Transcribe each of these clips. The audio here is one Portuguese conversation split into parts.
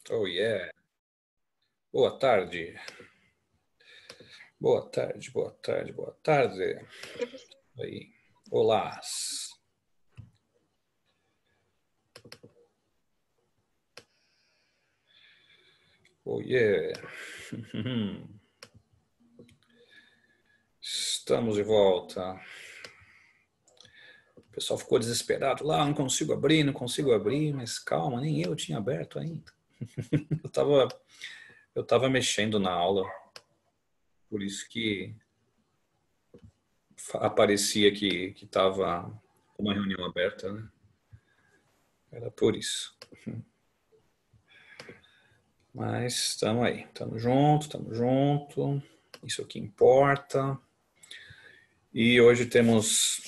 Oh, yeah. Boa tarde. Boa tarde, boa tarde, boa tarde. Aí. Olá. Oh, yeah. Estamos de volta. O pessoal ficou desesperado lá, não consigo abrir, mas calma, nem eu tinha aberto ainda. Eu tava mexendo na aula, por isso que aparecia que tava uma reunião aberta, né? Era por isso. Mas estamos aí, estamos junto. Isso aqui importa. E hoje temos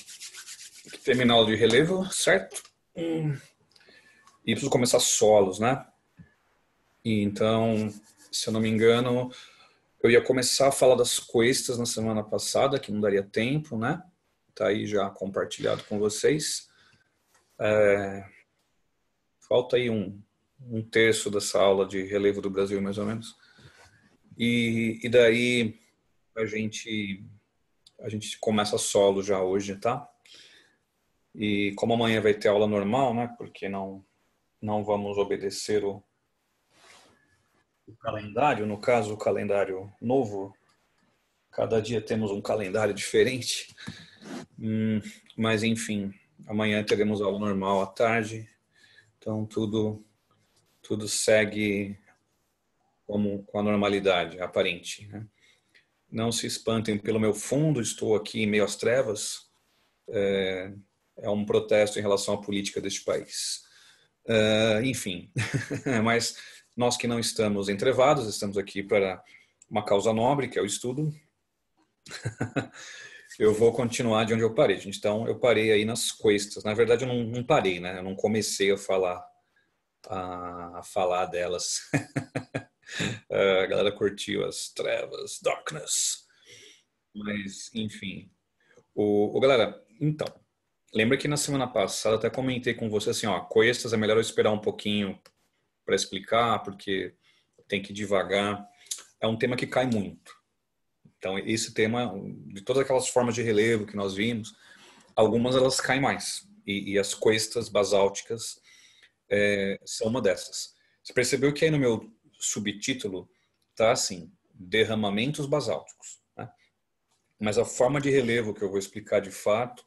que terminar o de relevo, certo? E preciso começar solos, né? E então, se eu não me engano, eu ia começar a falar das questas na semana passada, que não daria tempo, né? Tá aí já compartilhado com vocês. Falta aí um terço dessa aula de relevo do Brasil, mais ou menos. E daí a gente começa solo já hoje, tá? E como amanhã vai ter aula normal, né? Porque não vamos obedecer o calendário, no caso o calendário novo. Cada dia temos um calendário diferente. Mas enfim, amanhã teremos aula normal à tarde. Então tudo segue com a normalidade aparente, né? Não se espantem pelo meu fundo, estou aqui em meio às trevas. É um protesto em relação à política deste país. Enfim, mas nós que não estamos entrevados, estamos aqui para uma causa nobre, que é o estudo. Eu vou continuar de onde eu parei, gente. Então, eu parei aí nas questas. Na verdade, eu não parei, né? Eu não comecei a falar delas. A galera curtiu as trevas, darkness. Mas, enfim. Galera, então, lembra que na semana passada eu até comentei com você assim, ó, questas é melhor eu esperar um pouquinho para explicar, porque tem que ir devagar. É um tema que cai muito. Então, esse tema, de todas aquelas formas de relevo que nós vimos, algumas elas caem mais. E as questas basálticas são uma dessas. Você percebeu que aí no meu subtítulo tá assim, derramamentos basálticos, né? Mas a forma de relevo que eu vou explicar de fato,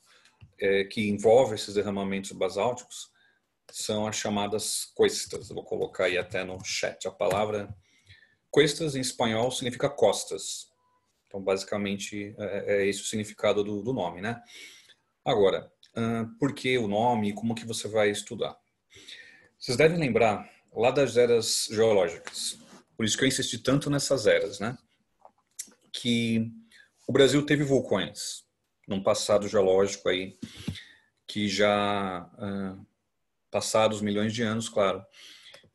que envolve esses derramamentos basálticos, são as chamadas cuestas. Eu vou colocar aí até no chat a palavra. Cuestas em espanhol significa costas. Então, basicamente, é esse o significado do nome, né? Agora, por que o nome e como que você vai estudar? Vocês devem lembrar lá das eras geológicas. Por isso que eu insisti tanto nessas eras, né? Que o Brasil teve vulcões num passado geológico aí que já passados milhões de anos, claro.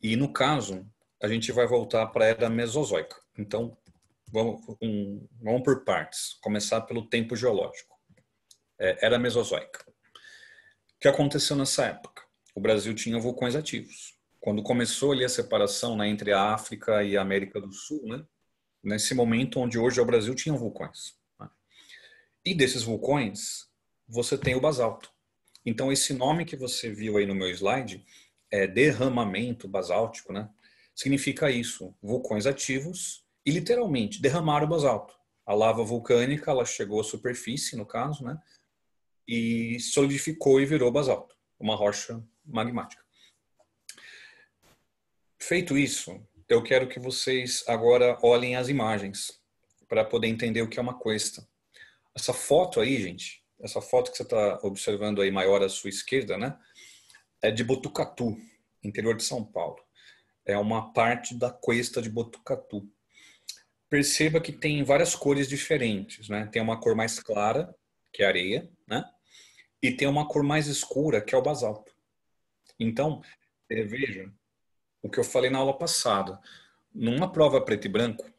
E no caso, a gente vai voltar para a era Mesozoica. Então, vamos por partes. Começar pelo tempo geológico. Era Mesozoica. O que aconteceu nessa época? O Brasil tinha vulcões ativos. Quando começou ali a separação, né, entre a África e a América do Sul, né, nesse momento onde hoje é o Brasil, tinham vulcões. Né? E desses vulcões, você tem o basalto. Então, esse nome que você viu aí no meu slide, derramamento basáltico, né, significa isso, vulcões ativos e literalmente derramaram o basalto. A lava vulcânica, ela chegou à superfície, no caso, né, e solidificou e virou basalto, uma rocha magmática. Feito isso, eu quero que vocês agora olhem as imagens para poder entender o que é uma cuesta. Essa foto aí, gente, essa foto que você está observando aí maior à sua esquerda, né, é de Botucatu, interior de São Paulo. É uma parte da cuesta de Botucatu. Perceba que tem várias cores diferentes, né? Tem uma cor mais clara, que é areia, né? E tem uma cor mais escura, que é o basalto. Então, veja o que eu falei na aula passada. Numa prova preto e branco,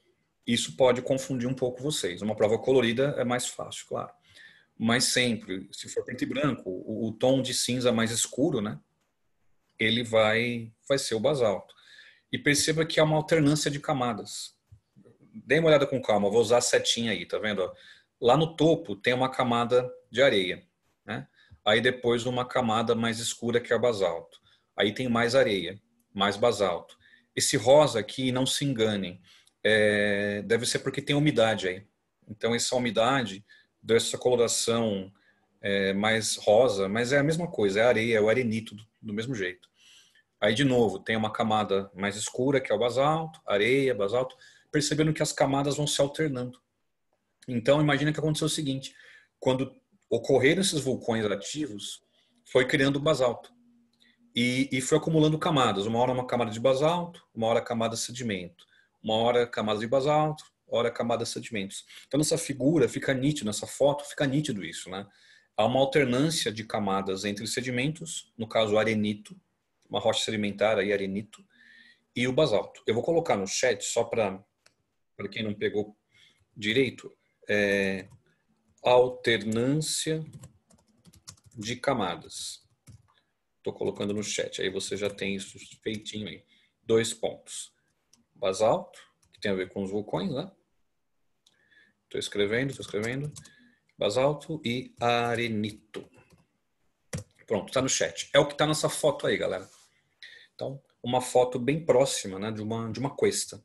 isso pode confundir um pouco vocês. Uma prova colorida é mais fácil, claro. Mas sempre, se for preto e branco, o tom de cinza mais escuro, né? ele vai ser o basalto. E perceba que é uma alternância de camadas. Dê uma olhada com calma, vou usar a setinha aí, tá vendo? Lá no topo tem uma camada de areia, né? Aí depois uma camada mais escura que é o basalto. Aí tem mais areia, mais basalto. Esse rosa aqui, não se enganem, deve ser porque tem umidade aí. Então essa umidade deu essa coloração mais rosa, mas é a mesma coisa, é areia, é o arenito do mesmo jeito. Aí de novo tem uma camada mais escura que é o basalto, areia, basalto, percebendo que as camadas vão se alternando. Então imagina que aconteceu o seguinte, quando ocorreram esses vulcões ativos, foi criando basalto. E foi acumulando camadas. Uma hora uma camada de basalto, uma hora camada de sedimento. Uma hora camada de basalto, hora camada de sedimentos. Então nessa figura fica nítido, nessa foto fica nítido isso, né? Há uma alternância de camadas entre sedimentos, no caso o arenito, uma rocha sedimentar aí, arenito, e o basalto. Eu vou colocar no chat, só para quem não pegou direito, alternância de camadas. Estou colocando no chat, aí você já tem isso feitinho aí. 2 pontos. Basalto, que tem a ver com os vulcões, né? Estou escrevendo. Basalto e arenito. Pronto, está no chat. É o que está nessa foto aí, galera. Então, uma foto bem próxima, né, de uma cuesta.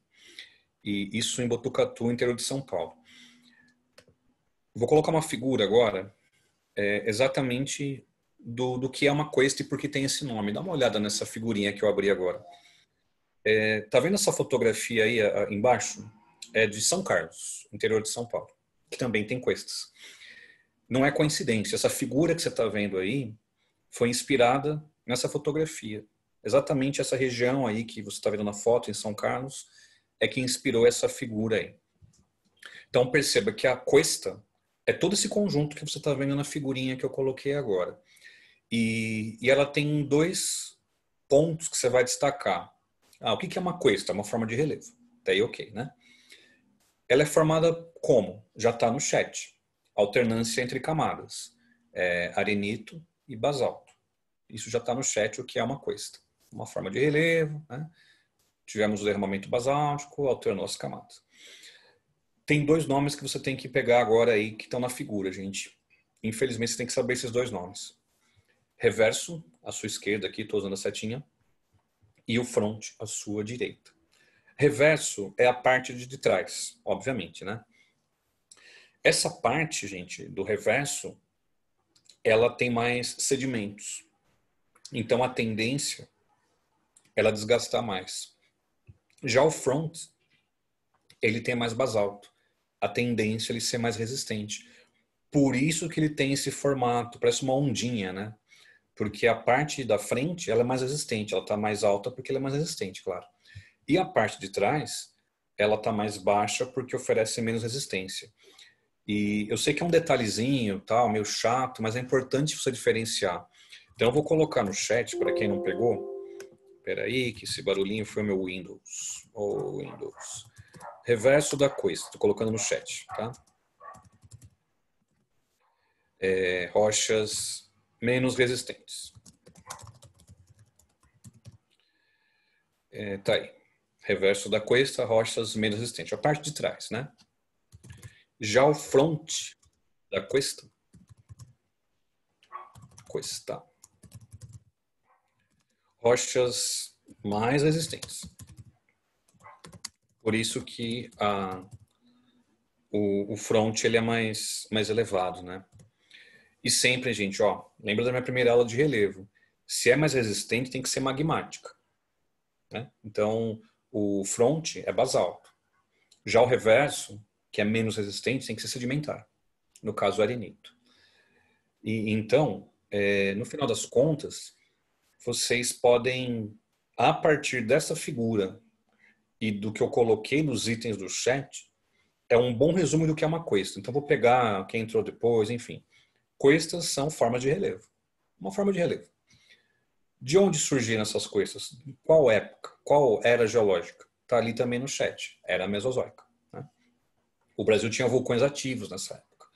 E isso em Botucatu, interior de São Paulo. Vou colocar uma figura agora, exatamente do que é uma cuesta e por que tem esse nome. Dá uma olhada nessa figurinha que eu abri agora. Tá vendo essa fotografia aí embaixo? É de São Carlos, interior de São Paulo, que também tem cuestas. Não é coincidência, essa figura que você está vendo aí foi inspirada nessa fotografia. Exatamente essa região aí que você está vendo na foto, em São Carlos, é que inspirou essa figura aí. Então perceba que a cuesta é todo esse conjunto que você está vendo na figurinha que eu coloquei agora. E ela tem 2 pontos que você vai destacar. O que é uma cuesta? É uma forma de relevo. Daí ok, né? Ela é formada como? Já está no chat. Alternância entre camadas. Arenito e basalto. Isso já está no chat, o que é uma cuesta. Uma forma de relevo, né? Tivemos o derramamento basáltico, alternou as camadas. Tem 2 nomes que você tem que pegar agora aí, que estão na figura, gente. Infelizmente, você tem que saber esses 2 nomes. Reverso, à sua esquerda aqui, estou usando a setinha, e o front, à sua direita. Reverso é a parte de trás, obviamente, né? Essa parte, gente, do reverso, ela tem mais sedimentos. Então, a tendência é ela desgastar mais. Já o front, ele tem mais basalto. A tendência é ele ser mais resistente. Por isso que ele tem esse formato, parece uma ondinha, né? Porque a parte da frente, ela é mais resistente, ela está mais alta porque ela é mais resistente, claro. E a parte de trás, ela está mais baixa porque oferece menos resistência. E eu sei que é um detalhezinho, tal, meio chato, mas é importante você diferenciar. Então eu vou colocar no chat, para quem não pegou. Espera aí, que esse barulhinho foi o meu Windows. Windows. Reverso da coisa, estou colocando no chat, tá? Rochas menos resistentes. Tá aí. Reverso da cuesta, rochas menos resistentes. A parte de trás, né? Já o front da cuesta. Rochas mais resistentes. Por isso que o front ele é mais elevado, né? E sempre, gente, ó, lembra da minha primeira aula de relevo. Se é mais resistente, tem que ser magmática. Né? Então, o front é basalto. Já o reverso, que é menos resistente, tem que ser sedimentar. No caso, arenito. E então, no final das contas, vocês podem, a partir dessa figura e do que eu coloquei nos itens do chat, é um bom resumo do que é uma cuesta. Então, vou pegar quem entrou depois, enfim. Cuestas são formas de relevo. Uma forma de relevo. De onde surgiram essas cuestas? Qual época? Qual era geológica? Está ali também no chat. Era mesozoica. Né? O Brasil tinha vulcões ativos nessa época.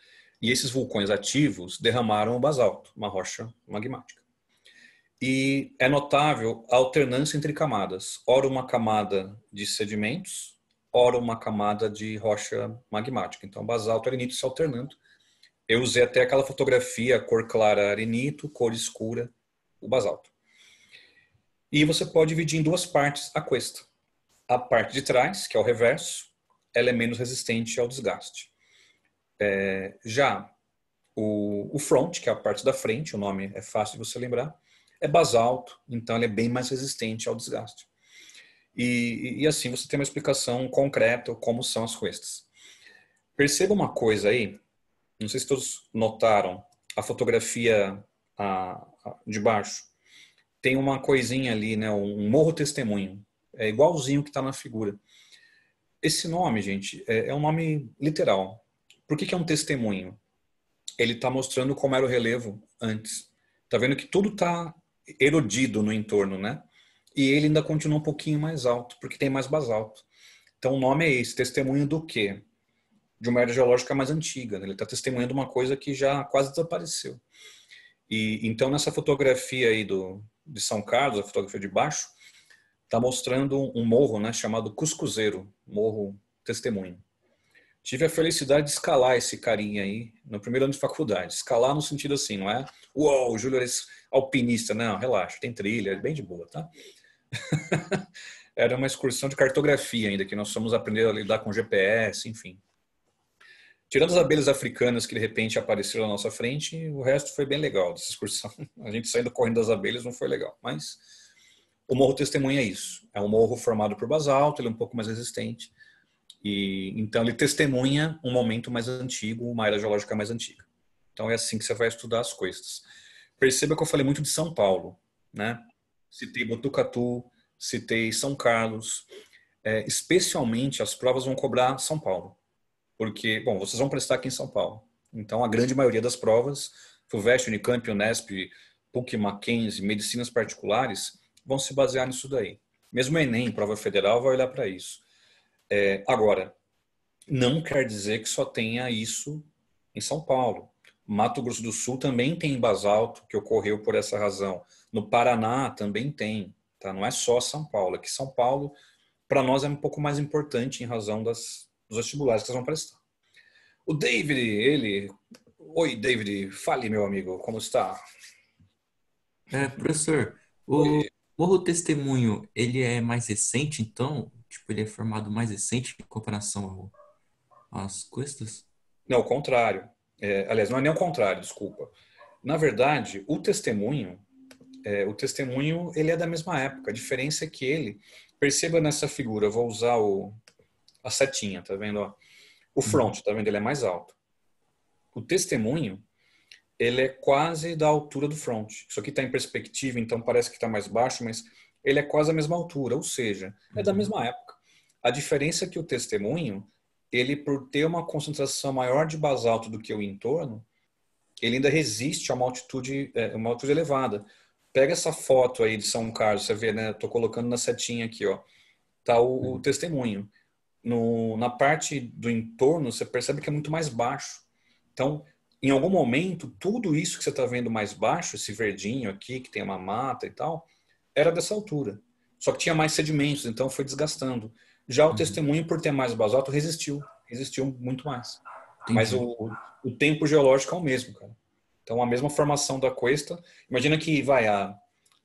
E esses vulcões ativos derramaram o basalto, uma rocha magmática. E é notável a alternância entre camadas. Ora uma camada de sedimentos, ora uma camada de rocha magmática. Então, basalto e arenito se alternando. Eu usei até aquela fotografia, cor clara arenito, cor escura o basalto. E você pode dividir em duas partes a cuesta. A parte de trás, que é o reverso, ela é menos resistente ao desgaste. Já o front, que é a parte da frente, o nome é fácil de você lembrar, é basalto, então ele é bem mais resistente ao desgaste. E assim você tem uma explicação concreta como são as cuestas. Perceba uma coisa aí, não sei se todos notaram, a fotografia de baixo, tem uma coisinha ali, né, um morro testemunho, é igualzinho que está na figura. Esse nome, gente, é um nome literal. Por que é um testemunho? Ele está mostrando como era o relevo antes. Tá vendo que tudo está erodido no entorno, né? E ele ainda continua um pouquinho mais alto, porque tem mais basalto. Então o nome é esse, testemunho do quê? De uma era geológica mais antiga. Né? Ele está testemunhando uma coisa que já quase desapareceu. E então nessa fotografia aí de São Carlos, a fotografia de baixo, está mostrando um morro, né, chamado Cuscuzeiro, morro testemunho. Tive a felicidade de escalar esse carinha aí no primeiro ano de faculdade. Escalar no sentido assim, não é? Uou, o Júlio é alpinista. Não, relaxa, tem trilha, é bem de boa, tá? Era uma excursão de cartografia ainda, que nós fomos aprender a lidar com GPS, enfim. Tirando as abelhas africanas que de repente apareceram na nossa frente, o resto foi bem legal dessa excursão. A gente saindo correndo das abelhas não foi legal, mas o morro testemunha isso. É um morro formado por basalto, ele é um pouco mais resistente. E então ele testemunha um momento mais antigo, uma era geológica mais antiga. Então é assim que você vai estudar as coisas. Perceba que eu falei muito de São Paulo, né? Citei Botucatu, citei São Carlos. Especialmente as provas vão cobrar São Paulo, porque, bom, vocês vão prestar aqui em São Paulo. Então a grande maioria das provas, FUVEST, Unicamp, Unesp, PUC, Mackenzie, medicinas particulares, vão se basear nisso daí. Mesmo o Enem, prova federal, vai olhar para isso. Agora, não quer dizer que só tenha isso em São Paulo. Mato Grosso do Sul também tem basalto que ocorreu por essa razão. No Paraná também tem. Tá? Não é só São Paulo. É que São Paulo, para nós, é um pouco mais importante em razão dos vestibulares que vocês vão prestar. O David, ele... Oi, David. Fale, meu amigo. Como está? Professor, o Oi. Morro Testemunho, ele é mais recente, então? Tipo, ele é formado mais recente em comparação às custas? Não, o contrário. Aliás, não é nem o contrário, desculpa. Na verdade, o testemunho ele é da mesma época. A diferença é que ele, perceba nessa figura, eu vou usar a setinha, tá vendo? Ó? O Uhum. front, tá vendo? Ele é mais alto. O testemunho, ele é quase da altura do front. Isso aqui está em perspectiva, então parece que está mais baixo, mas ele é quase a mesma altura, ou seja, é da Uhum. mesma época. A diferença é que o testemunho, ele por ter uma concentração maior de basalto do que o entorno, ele ainda resiste a uma altitude elevada. Pega essa foto aí de São Carlos, você vê, né? Estou colocando na setinha aqui, ó. Tá o Uhum. testemunho. Na parte do entorno, você percebe que é muito mais baixo. Então, em algum momento, tudo isso que você está vendo mais baixo, esse verdinho aqui, que tem uma mata e tal, era dessa altura. Só que tinha mais sedimentos, então foi desgastando. Já o Uhum. testemunho, por ter mais basalto, resistiu muito mais. Mas Entendi. o tempo geológico é o mesmo, cara. Então, a mesma formação da cuesta. Imagina que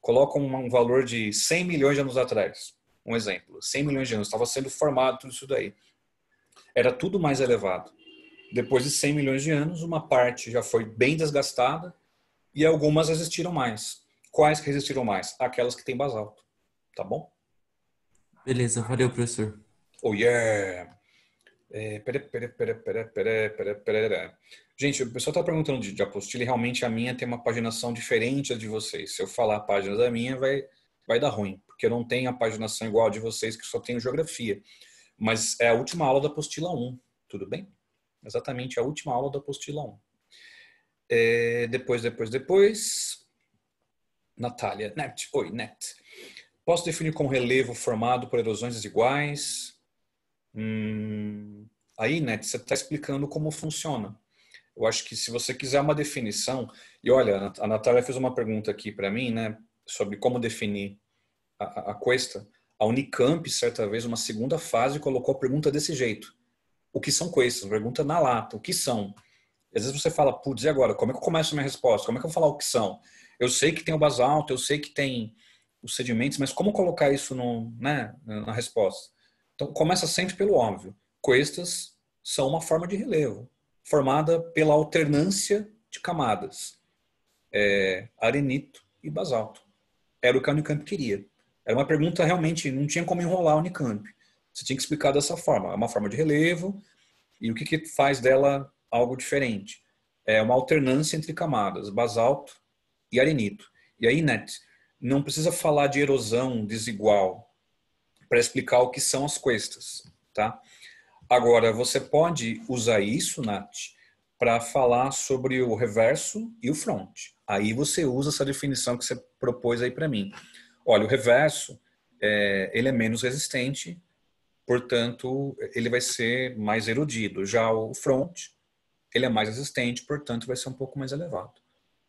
coloca um valor de 100 milhões de anos atrás. Um exemplo. 100 milhões de anos. Estava sendo formado tudo isso daí. Era tudo mais elevado. Depois de 100 milhões de anos, uma parte já foi bem desgastada e algumas resistiram mais. Quais que resistiram mais? Aquelas que têm basalto. Tá bom? Beleza, valeu, professor. Oh yeah! Pera. Gente, o pessoal está perguntando de apostila e realmente a minha tem uma paginação diferente da de vocês. Se eu falar a página da minha, vai dar ruim, porque eu não tenho a paginação igual a de vocês, que só tenho geografia. Mas é a última aula da apostila 1, tudo bem? Exatamente a última aula da apostila 1. Depois. Natália, Net. Oi, Net. Posso definir como relevo formado por erosões desiguais? Aí, Net, você está explicando como funciona. Eu acho que se você quiser uma definição, e olha, a Natália fez uma pergunta aqui para mim, né? sobre como definir a questa, a Unicamp, certa vez, uma segunda fase, colocou a pergunta desse jeito. O que são questas? Pergunta na lata. O que são? E às vezes você fala, putz, e agora? Como é que eu começo a minha resposta? Como é que eu vou falar o que são? Eu sei que tem o basalto, eu sei que tem os sedimentos, mas como colocar isso né, na resposta? Então, começa sempre pelo óbvio. Questas são uma forma de relevo, formada pela alternância de camadas. Arenito e basalto. Era o que a Unicamp queria. Era uma pergunta realmente, não tinha como enrolar a Unicamp. Você tinha que explicar dessa forma. É uma forma de relevo e o que faz dela algo diferente. É uma alternância entre camadas, basalto e arenito. E aí, Net, não precisa falar de erosão desigual para explicar o que são as questas, tá? Agora, você pode usar isso, Nath, para falar sobre o reverso e o front. Aí você usa essa definição que você propôs aí para mim. Olha, o reverso, ele é menos resistente, portanto, ele vai ser mais erodido. Já o front, ele é mais resistente, portanto, vai ser um pouco mais elevado.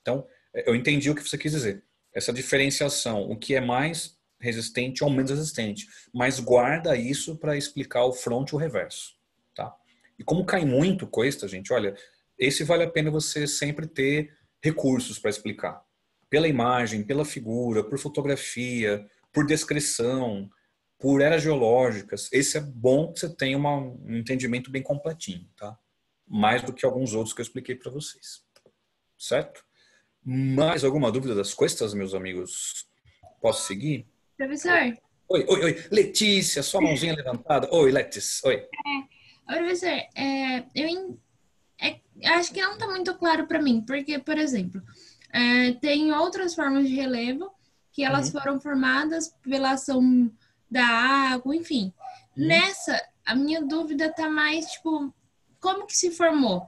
Então, eu entendi o que você quis dizer. Essa diferenciação, o que é mais resistente ou menos resistente, mas guarda isso para explicar o front e o reverso, tá? E como cai muito coisa, gente, olha, esse vale a pena você sempre ter recursos para explicar. Pela imagem, pela figura, por fotografia, por descrição, por eras geológicas. Esse é bom que você tenha um entendimento bem completinho, tá? Mais do que alguns outros que eu expliquei para vocês. Certo? Mais alguma dúvida das questas, meus amigos? Posso seguir? Professor, Oi, oi, oi. Letícia, sua mãozinha levantada. Oi, Letícia. Oi. professor, eu acho que não está muito claro para mim, porque, por exemplo, tem outras formas de relevo que elas Uhum. foram formadas pela ação da água, enfim. Uhum. Nessa, a minha dúvida está mais, tipo, como que se formou?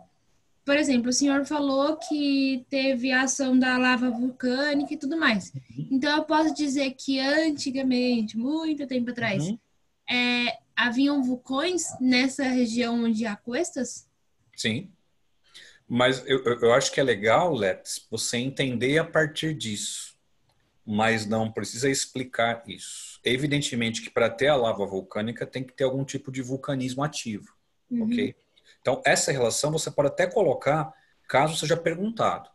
Por exemplo, o senhor falou que teve a ação da lava vulcânica e tudo mais. Então, eu posso dizer que antigamente, muito tempo atrás, Uhum. haviam vulcões nessa região onde há costas? Sim. Mas eu acho que é legal, Letícia, você entender a partir disso. Mas não precisa explicar isso. Evidentemente que para ter a lava vulcânica tem que ter algum tipo de vulcanismo ativo, Uhum. ok? Então, essa relação você pode até colocar caso seja perguntado.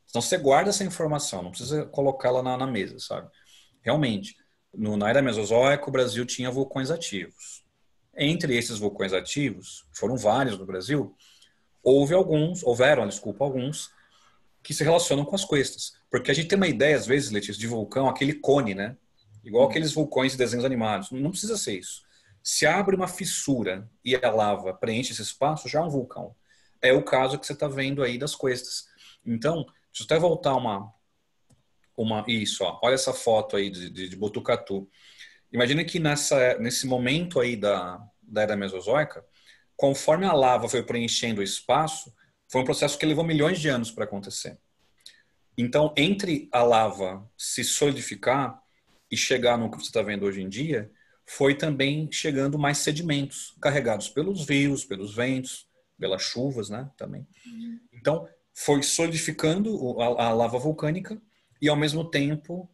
Então, você guarda essa informação, não precisa colocá-la na mesa, sabe? Realmente, na era Mesozoica, o Brasil tinha vulcões ativos. Entre esses vulcões ativos, foram vários no Brasil, houveram, desculpa, alguns que se relacionam com as costas. Porque a gente tem uma ideia, às vezes, Letícia, de vulcão, aquele cone, né? Igual aqueles vulcões de desenhos animados. Não precisa ser isso. Se abre uma fissura e a lava preenche esse espaço, já é um vulcão. É o caso que você está vendo aí das costas. Então, deixa eu até voltar isso, ó. Olha essa foto aí de Botucatu. Imagina que nesse momento aí da Era Mesozoica, conforme a lava foi preenchendo o espaço, foi um processo que levou milhões de anos para acontecer. Então, entre a lava se solidificar e chegar no que você está vendo hoje em dia, foi também chegando mais sedimentos carregados pelos rios, pelos ventos, pelas chuvas, né, também. Então, foi solidificando a lava vulcânica e, ao mesmo tempo,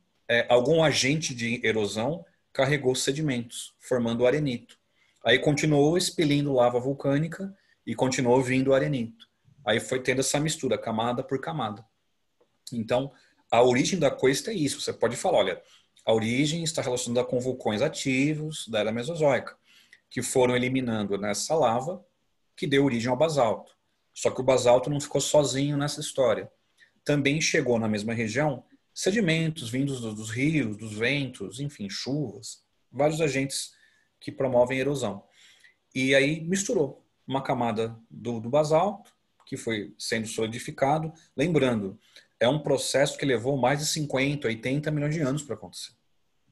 algum agente de erosão carregou sedimentos, formando arenito. Aí continuou expelindo lava vulcânica e continuou vindo arenito. Aí foi tendo essa mistura, camada por camada. Então, a origem da costa é isso. Você pode falar, olha, a origem está relacionada com vulcões ativos da era Mesozoica, que foram eliminando nessa lava, que deu origem ao basalto. Só que o basalto não ficou sozinho nessa história. Também chegou na mesma região sedimentos vindos dos rios, dos ventos, enfim, chuvas, vários agentes que promovem erosão. E aí misturou uma camada do basalto, que foi sendo solidificado. Lembrando, é um processo que levou mais de 50, 80 milhões de anos para acontecer.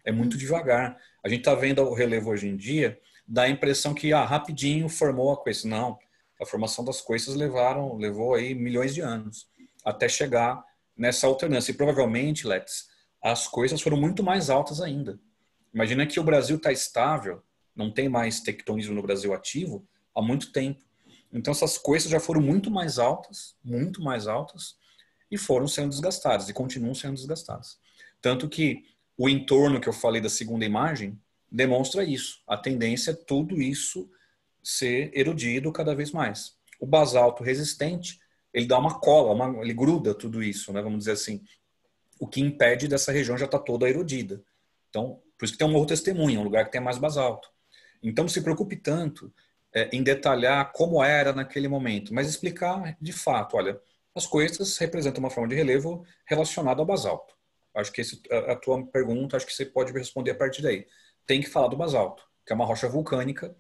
É muito devagar. A gente está vendo o relevo hoje em dia, dá a impressão que rapidinho formou a coisa. Não, a formação das coisas levou aí milhões de anos até chegar nessa alternância. E provavelmente, Lex, as coisas foram muito mais altas ainda. Imagina que o Brasil está estável, não tem mais tectonismo no Brasil ativo há muito tempo. Então essas coisas já foram muito mais altas, e foram sendo desgastadas e continuam sendo desgastadas. Tanto que o entorno que eu falei da segunda imagem demonstra isso. A tendência é tudo isso ser erodido cada vez mais. O basalto resistente, ele dá uma cola, ele gruda tudo isso, né? Vamos dizer assim. O que impede dessa região já estar toda erodida. Então, por isso que tem um Morro Testemunha, um lugar que tem mais basalto. Então, não se preocupe tanto em detalhar como era naquele momento, mas explicar de fato, olha, as coisas representam uma forma de relevo relacionada ao basalto. Acho que a tua pergunta, acho que você pode responder a partir daí. Tem que falar do basalto, que é uma rocha vulcânica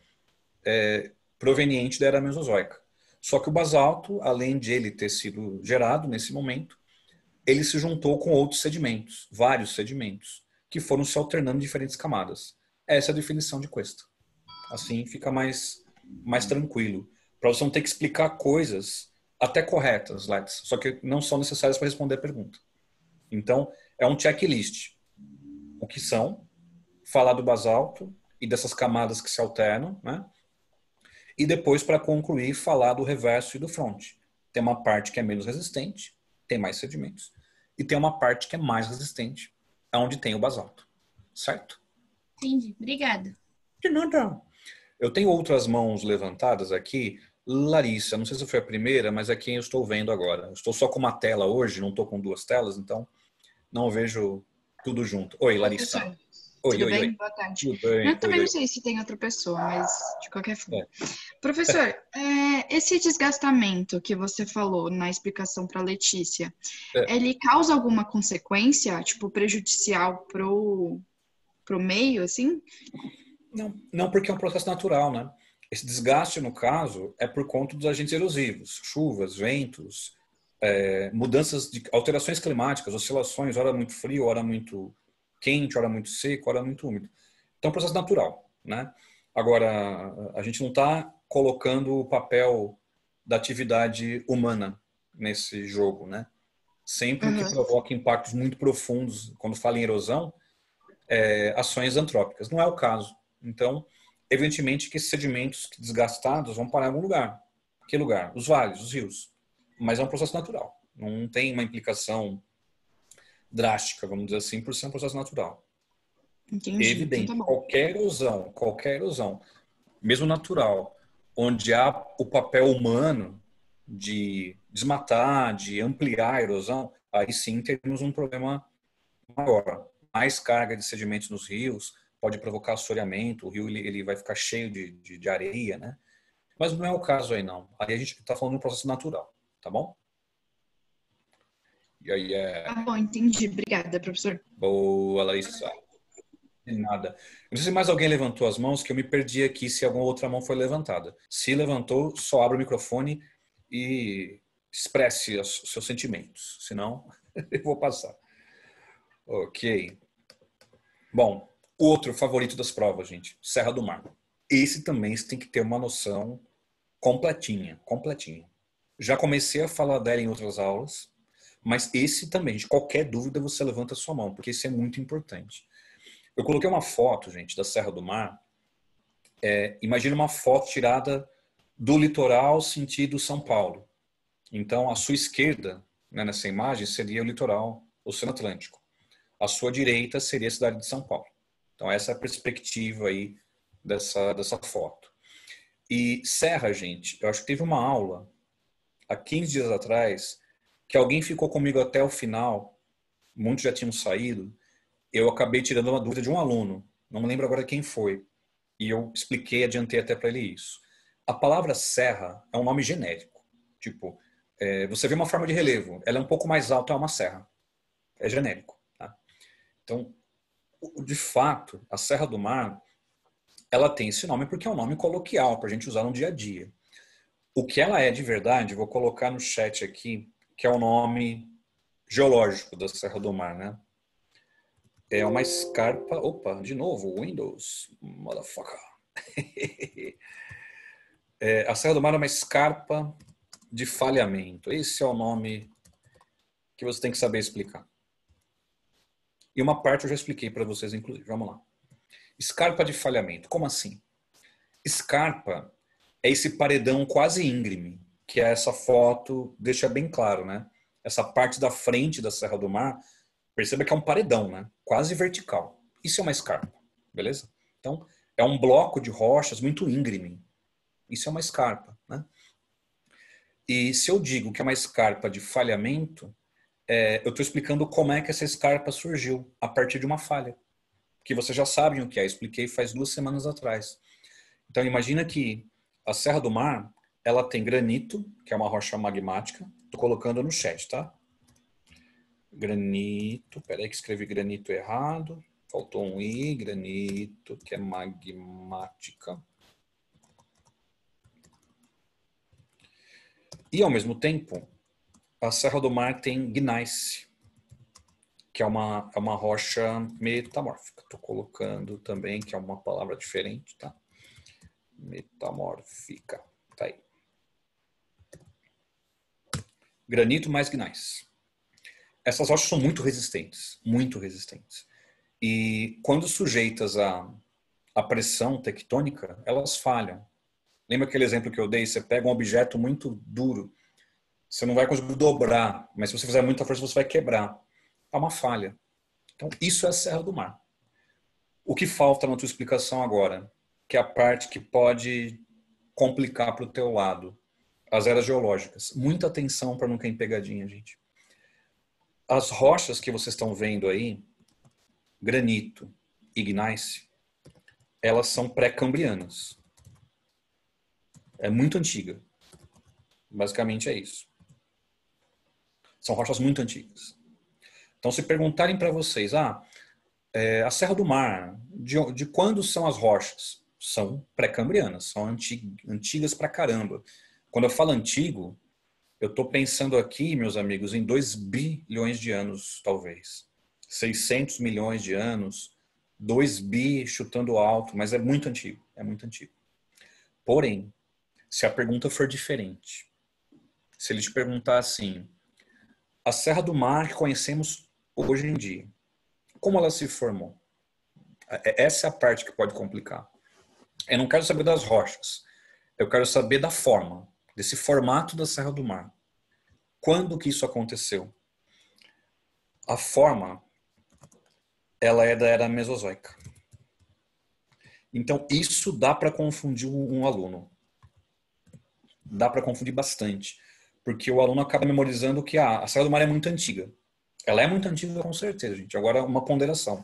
proveniente da era Mesozoica. Só que o basalto, além de ele ter sido gerado nesse momento, ele se juntou com outros sedimentos, vários sedimentos, que foram se alternando em diferentes camadas. Essa é a definição de Cuesta. Assim fica mais tranquilo. Para você não ter que explicar coisas até corretas, Lex, só que não são necessárias para responder a pergunta. Então, é um checklist. O que são, falar do basalto e dessas camadas que se alternam, né? E depois, para concluir, falar do reverso e do fronte. Tem uma parte que é menos resistente, tem mais sedimentos, e tem uma parte que é mais resistente, onde tem o basalto. Certo? Entendi. Obrigada. De nada. Eu tenho outras mãos levantadas aqui. Larissa, não sei se foi a primeira, mas é quem eu estou vendo agora. Eu estou só com uma tela hoje, não estou com duas telas, então não vejo tudo junto. Oi, Larissa. Professor, Oi, tudo oi, bem? oi. Boa tarde. Tudo bem, Eu também oi, não sei se tem outra pessoa, mas de qualquer forma. É. Professor, esse desgastamento que você falou na explicação para Letícia, ele causa alguma consequência, tipo, prejudicial pro meio, assim? Não, porque é um processo natural, né? Esse desgaste, no caso, é por conta dos agentes erosivos, chuvas, ventos, mudanças de alterações climáticas, oscilações, hora muito frio, hora muito quente, hora muito seco, hora muito úmido. Então, é um processo natural, né? Agora, a gente não está colocando o papel da atividade humana nesse jogo, né? Sempre o que provoca impactos muito profundos, quando fala em erosão, ações antrópicas. Não é o caso. Então, evidentemente que esses sedimentos desgastados vão parar em algum lugar. Que lugar? Os vales, os rios. Mas é um processo natural. Não tem uma implicação drástica, vamos dizer assim, por ser um processo natural. Entendi. Evidente. Então tá bom. Qualquer erosão, mesmo natural, onde há o papel humano de desmatar, de ampliar a erosão, aí sim temos um problema maior. Mais carga de sedimentos nos rios pode provocar assoreamento, o rio ele vai ficar cheio de areia, né? Mas não é o caso aí, não. Aí a gente está falando de um processo natural, tá bom? E aí Tá bom, entendi. Obrigada, professor. Boa, Larissa. De nada. Não sei se mais alguém levantou as mãos, que eu me perdi aqui se alguma outra mão foi levantada. Se levantou, só abre o microfone e expresse os seus sentimentos. Senão, eu vou passar. Ok. Bom, outro favorito das provas, gente. Serra do Mar. Esse também você tem que ter uma noção completinha. Já comecei a falar dela em outras aulas, mas esse também, de qualquer dúvida, você levanta a sua mão, porque isso é muito importante. Eu coloquei uma foto, gente, da Serra do Mar. Imagina uma foto tirada do litoral sentido São Paulo. Então, a sua esquerda, né, nessa imagem, seria o litoral Oceano Atlântico. A sua direita seria a cidade de São Paulo. Então, essa é a perspectiva aí dessa foto. E Serra, gente, eu acho que teve uma aula, há 15 dias atrás, que alguém ficou comigo até o final, muitos já tinham saído, eu acabei tirando uma dúvida de um aluno, não me lembro agora quem foi, e eu expliquei, adiantei até para ele isso. A palavra serra é um nome genérico. Tipo, você vê uma forma de relevo, ela é um pouco mais alta, é uma serra. É genérico. Tá? Então, de fato, a Serra do Mar, ela tem esse nome porque é um nome coloquial para a gente usar no dia a dia. O que ela é de verdade, vou colocar no chat aqui, que é o nome geológico da Serra do Mar, né? É uma escarpa... Opa, de novo, Windows, motherfucker. A Serra do Mar é uma escarpa de falhamento. Esse é o nome que você tem que saber explicar. E uma parte eu já expliquei para vocês, inclusive. Vamos lá. Escarpa de falhamento. Como assim? Escarpa é esse paredão quase íngreme, que é essa foto, deixa bem claro, né? Essa parte da frente da Serra do Mar Perceba que é um paredão, né? Quase vertical. Isso é uma escarpa, beleza? Então, é um bloco de rochas muito íngreme. Isso é uma escarpa, né? E se eu digo que é uma escarpa de falhamento, eu estou explicando como é que essa escarpa surgiu, a partir de uma falha. Que vocês já sabem o que é, expliquei faz 2 semanas atrás. Então, imagina que a Serra do Mar, ela tem granito, que é uma rocha magmática. Estou colocando no chat, tá? Granito, peraí que escrevi granito errado. Faltou um I, granito, que é magmática. E, ao mesmo tempo, a Serra do Mar tem gneiss, que é uma rocha metamórfica. Estou colocando também, que é uma palavra diferente, tá? Metamórfica. Tá aí. Granito mais gneiss. Essas rochas são muito resistentes, muito resistentes. E quando sujeitas à pressão tectônica, elas falham. Lembra aquele exemplo que eu dei? Você pega um objeto muito duro, você não vai conseguir dobrar, mas se você fizer muita força, você vai quebrar. É uma falha. Então, isso é a Serra do Mar. O que falta na tua explicação agora, que é a parte que pode complicar para o teu lado, as eras geológicas. Muita atenção para não cair em pegadinha, gente. As rochas que vocês estão vendo aí, granito e gneiss, elas são pré-cambrianas. É muito antiga. Basicamente é isso. São rochas muito antigas. Então, se perguntarem para vocês, a Serra do Mar, de quando são as rochas? São pré-cambrianas, são antigas pra caramba. Quando eu falo antigo, eu estou pensando aqui, meus amigos, em 2 bilhões de anos, talvez. 600 milhões de anos, 2 bi chutando alto, mas é muito antigo, é muito antigo. Porém, se a pergunta for diferente, se ele te perguntar assim, a Serra do Mar que conhecemos hoje em dia, como ela se formou? Essa é a parte que pode complicar. Eu não quero saber das rochas, eu quero saber da forma, desse formato da Serra do Mar. Quando que isso aconteceu? A forma, ela é da era mesozoica. Então, isso dá para confundir um aluno. Dá para confundir bastante. Porque o aluno acaba memorizando que a Serra do Mar é muito antiga. Ela é muito antiga, com certeza, gente. Agora, uma ponderação.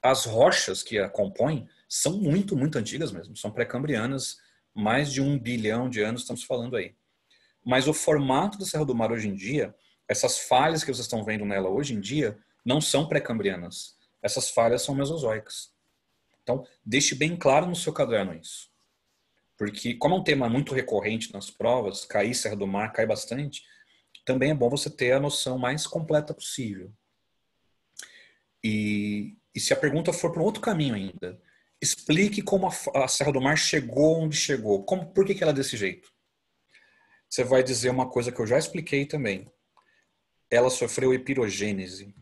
As rochas que a compõem são muito, muito antigas mesmo. São pré-cambrianas, mais de 1 bilhão de anos estamos falando aí. Mas o formato da Serra do Mar hoje em dia, essas falhas que vocês estão vendo nela hoje em dia, não são pré-cambrianas. Essas falhas são mesozoicas. Então, deixe bem claro no seu caderno isso. Porque, como é um tema muito recorrente nas provas, cair Serra do Mar, cai bastante, também é bom você ter a noção mais completa possível. E se a pergunta for para um outro caminho ainda, explique como a Serra do Mar chegou onde chegou. Por que ela é desse jeito? Você vai dizer uma coisa que eu já expliquei também. Ela sofreu epirogênese.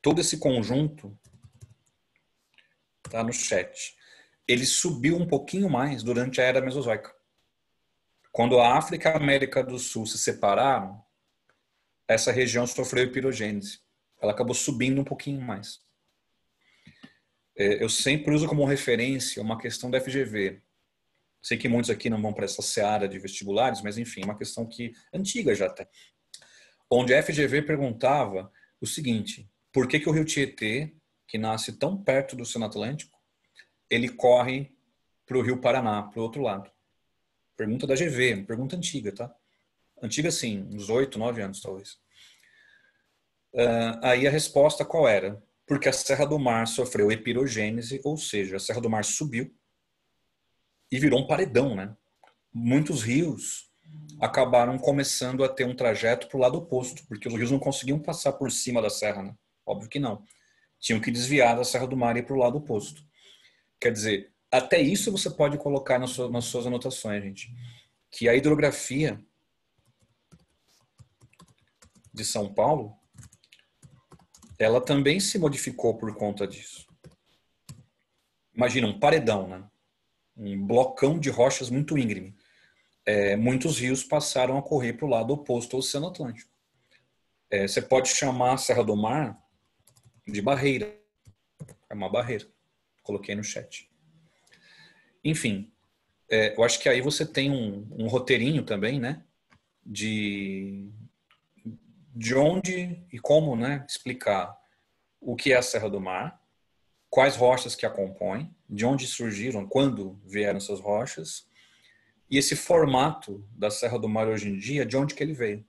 Todo esse conjunto está no chat. Ele subiu um pouquinho mais durante a Era Mesozoica. Quando a África e a América do Sul se separaram, essa região sofreu epirogênese. Ela acabou subindo um pouquinho mais. Eu sempre uso como referência uma questão da FGV. Sei que muitos aqui não vão para essa seara de vestibulares, mas enfim, uma questão que antiga já até. Onde a FGV perguntava o seguinte: por que o rio Tietê, que nasce tão perto do Oceano Atlântico, ele corre para o rio Paraná, para o outro lado? Pergunta da GV, pergunta antiga, tá? Antiga sim, uns 8, 9 anos talvez. Aí a resposta qual era? Porque a Serra do Mar sofreu epirogênese, ou seja, a Serra do Mar subiu e virou um paredão, né? Muitos rios acabaram começando a ter um trajeto para o lado oposto, porque os rios não conseguiam passar por cima da serra, né? Óbvio que não. Tinham que desviar da Serra do Mar e ir para o lado oposto. Quer dizer, até isso você pode colocar nas suas anotações, gente. Que a hidrografia de São Paulo, ela também se modificou por conta disso. Imagina um paredão, né? Um blocão de rochas muito íngreme. Muitos rios passaram a correr para o lado oposto ao Oceano Atlântico. Você pode chamar a Serra do Mar de barreira. É uma barreira. Coloquei no chat. Enfim, eu acho que aí você tem um roteirinho também, né? De onde e como, né? Explicar o que é a Serra do Mar, quais rochas que a compõem, de onde surgiram, quando vieram essas rochas, e esse formato da Serra do Mar hoje em dia, de onde que ele veio.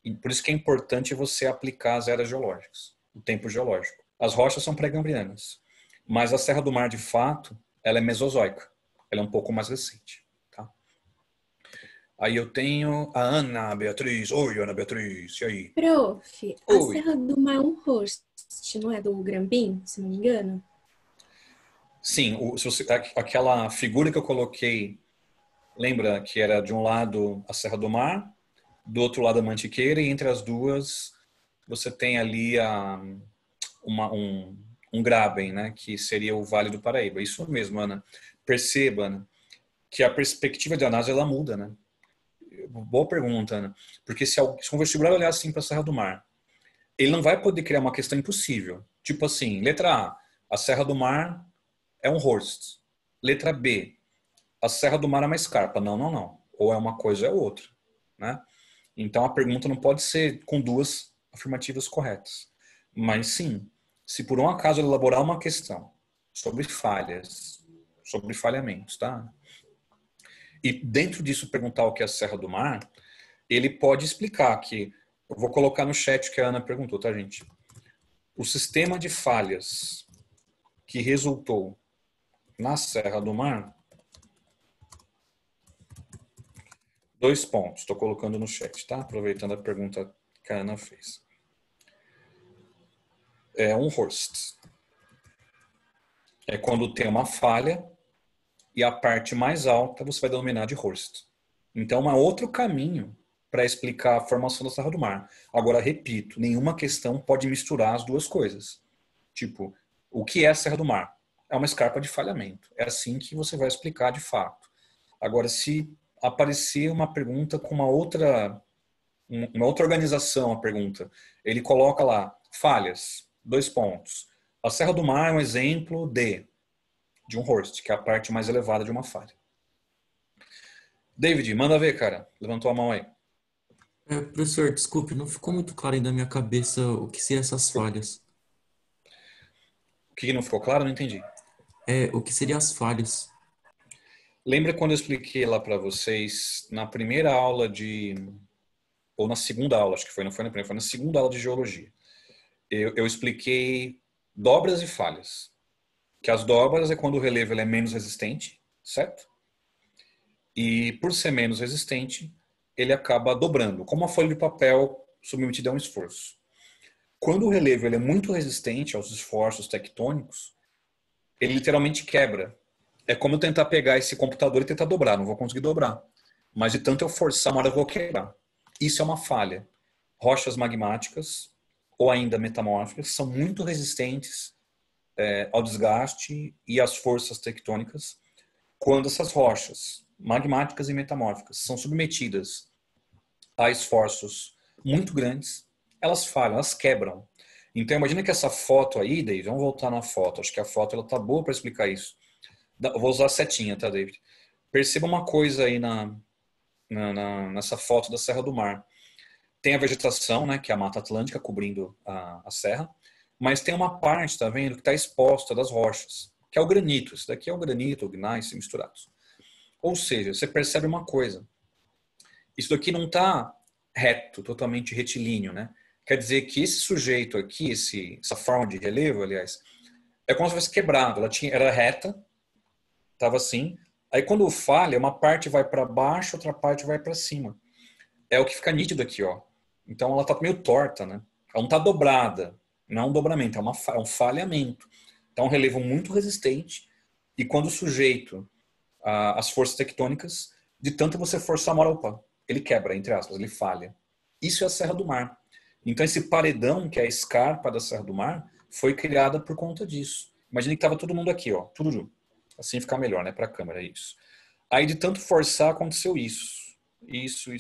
E por isso que é importante você aplicar as eras geológicas, o tempo geológico. As rochas são pré-cambrianas, mas a Serra do Mar, de fato, ela é mesozoica. Ela é um pouco mais recente. Tá? Aí eu tenho a Ana Beatriz. Oi, Ana Beatriz. E aí? Prof, a Oi. Serra do Mar é um host, não é do Grambim, se não me engano? Sim, aquela figura que eu coloquei, lembra que era de um lado a Serra do Mar, do outro lado a Mantiqueira, e entre as duas você tem ali um graben, né, que seria o Vale do Paraíba. Isso mesmo, Ana. Perceba, Ana, que a perspectiva de análise ela muda, né? Boa pergunta, Ana. Porque se um vestibular olhar assim para a Serra do Mar, ele não vai poder criar uma questão impossível. Tipo assim, letra A Serra do Mar é um horst. Letra B, a Serra do Mar é uma escarpa. Não, não, não. Ou é uma coisa ou é outra, né? Então a pergunta não pode ser com duas afirmativas corretas. Mas sim, se por um acaso ele elaborar uma questão sobre falhas, sobre falhamentos, tá? E dentro disso perguntar o que é a Serra do Mar, ele pode explicar que, eu vou colocar no chat o que a Ana perguntou, tá, gente? O sistema de falhas que resultou na Serra do Mar, 2 pontos, estou colocando no chat, tá? Aproveitando a pergunta que a Ana fez. É um horst. É quando tem uma falha e a parte mais alta você vai denominar de horst. Então, é um outro caminho para explicar a formação da Serra do Mar. Agora, repito, nenhuma questão pode misturar as duas coisas. Tipo, o que é a Serra do Mar? É uma escarpa de falhamento. É assim que você vai explicar de fato. Agora, se aparecer uma pergunta com uma outra organização, a pergunta, ele coloca lá, falhas, 2 pontos. A Serra do Mar é um exemplo de um horst, que é a parte mais elevada de uma falha. David, manda ver, cara. Levantou a mão aí. Professor, desculpe, não ficou muito claro ainda na minha cabeça o que seriam essas falhas. O que não ficou claro? Não entendi. O que seriam as falhas? Lembra quando eu expliquei lá para vocês na primeira aula ou na segunda aula, acho que foi, não foi na primeira, foi na segunda aula de geologia. Eu expliquei dobras e falhas. Que as dobras é quando o relevo ele é menos resistente, certo? E por ser menos resistente, ele acaba dobrando, como a folha de papel submetida a um esforço. Quando o relevo ele é muito resistente aos esforços tectônicos, ele literalmente quebra. É como eu tentar pegar esse computador e tentar dobrar, não vou conseguir dobrar. Mas de tanto eu forçar, uma hora eu vou quebrar. Isso é uma falha. Rochas magmáticas, ou ainda metamórficas, são muito resistentes ao desgaste e às forças tectônicas. Quando essas rochas magmáticas e metamórficas são submetidas a esforços muito grandes, elas falham, elas quebram. Então imagina que essa foto aí, David, vamos voltar na foto, acho que a foto ela tá boa para explicar isso. Eu vou usar a setinha, tá, David? Perceba uma coisa aí nessa foto da Serra do Mar. Tem a vegetação, né, que é a Mata Atlântica cobrindo a serra, mas tem uma parte, tá vendo, que está exposta das rochas, que é o granito. Esse daqui é o granito, o gneiss misturados. Ou seja, você percebe uma coisa. Isso daqui não está reto, totalmente retilíneo, né? Quer dizer que esse sujeito aqui, essa forma de relevo, aliás, é como se fosse quebrado. Era reta, estava assim. Aí quando falha, uma parte vai para baixo, outra parte vai para cima. É o que fica nítido aqui, ó. Então ela está meio torta, né? Ela não está dobrada. Não é um dobramento, é um falhamento. Então é um relevo muito resistente. E quando sujeito às forças tectônicas, de tanto você forçar uma hora, opa, ele quebra, entre aspas, ele falha. Isso é a Serra do Mar. Então esse paredão, que é a escarpa da Serra do Mar, foi criada por conta disso. Imagina que estava todo mundo aqui, ó, tudo junto. Assim fica melhor, né, para a câmera, isso. Aí de tanto forçar, aconteceu isso. Isso.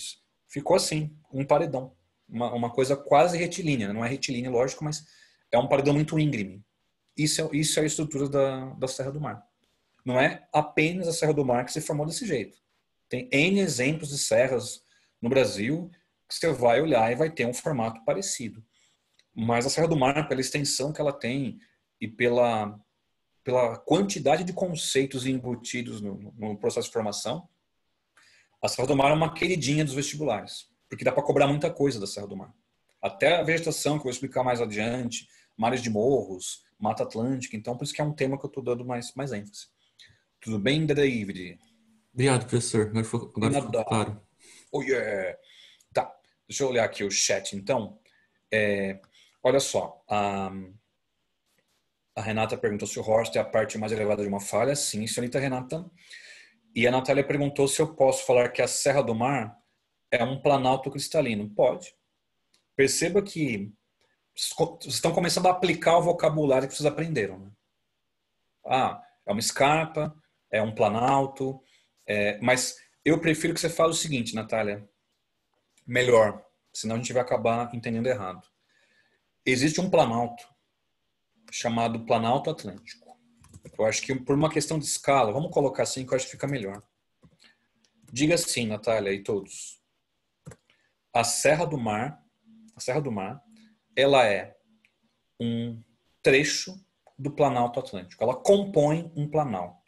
Ficou assim, um paredão. uma coisa quase retilínea. Não é retilínea, lógico, mas é um paredão muito íngreme. Isso é a estrutura da Serra do Mar. Não é apenas a Serra do Mar que se formou desse jeito. Tem N exemplos de serras no Brasil que você vai olhar e vai ter um formato parecido. Mas a Serra do Mar, pela extensão que ela tem e pela quantidade de conceitos embutidos no processo de formação, a Serra do Mar é uma queridinha dos vestibulares, porque dá para cobrar muita coisa da Serra do Mar. Até a vegetação, que eu vou explicar mais adiante, mares de morros, Mata Atlântica, então por isso que é um tema que eu estou dando mais ênfase. Tudo bem, David? Obrigado, professor. Agora ficou claro. Oh, yeah. Tá, deixa eu olhar aqui o chat, então. Olha só, a Renata perguntou se o Horst é a parte mais elevada de uma falha. Sim, senhorita Renata. E a Natália perguntou se eu posso falar que a Serra do Mar é um planalto cristalino. Pode. Perceba que vocês estão começando a aplicar o vocabulário que vocês aprenderam. Né? É uma escarpa, é um planalto, mas eu prefiro que você fale o seguinte, Natália, melhor, senão a gente vai acabar entendendo errado. Existe um planalto chamado Planalto Atlântico. Eu acho que por uma questão de escala, vamos colocar assim que eu acho que fica melhor. Diga assim, Natália e todos. A Serra do Mar, ela é um trecho do Planalto Atlântico. Ela compõe um planalto.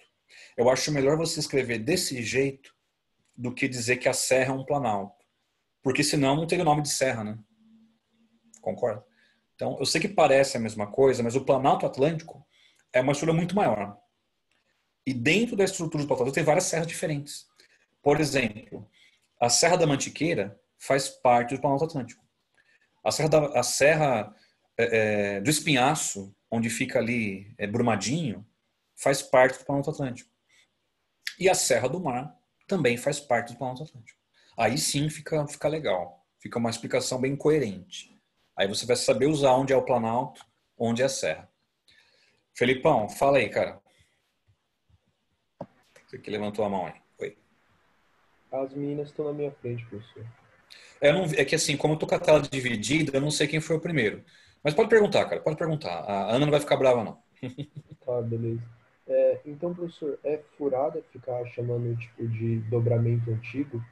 Eu acho melhor você escrever desse jeito do que dizer que a serra é um planalto. Porque senão não teria o nome de serra, né? Concorda? Então, eu sei que parece a mesma coisa, mas o Planalto Atlântico é uma estrutura muito maior. E dentro da estrutura do Planalto Atlântico tem várias serras diferentes. Por exemplo, a Serra da Mantiqueira faz parte do Planalto Atlântico. A Serra do Espinhaço, onde fica ali Brumadinho, faz parte do Planalto Atlântico. E a Serra do Mar também faz parte do Planalto Atlântico. Aí sim fica legal. Fica uma explicação bem coerente. Aí você vai saber usar onde é o Planalto, onde é a Serra. Felipão, fala aí, cara. Você que levantou a mão aí. Oi. As meninas estão na minha frente, professor. É que assim, como eu tô com a tela dividida, eu não sei quem foi o primeiro. Mas pode perguntar, cara. Pode perguntar. A Ana não vai ficar brava, não. Tá, beleza. Então, professor, é furada ficar chamando um tipo de dobramento antigo?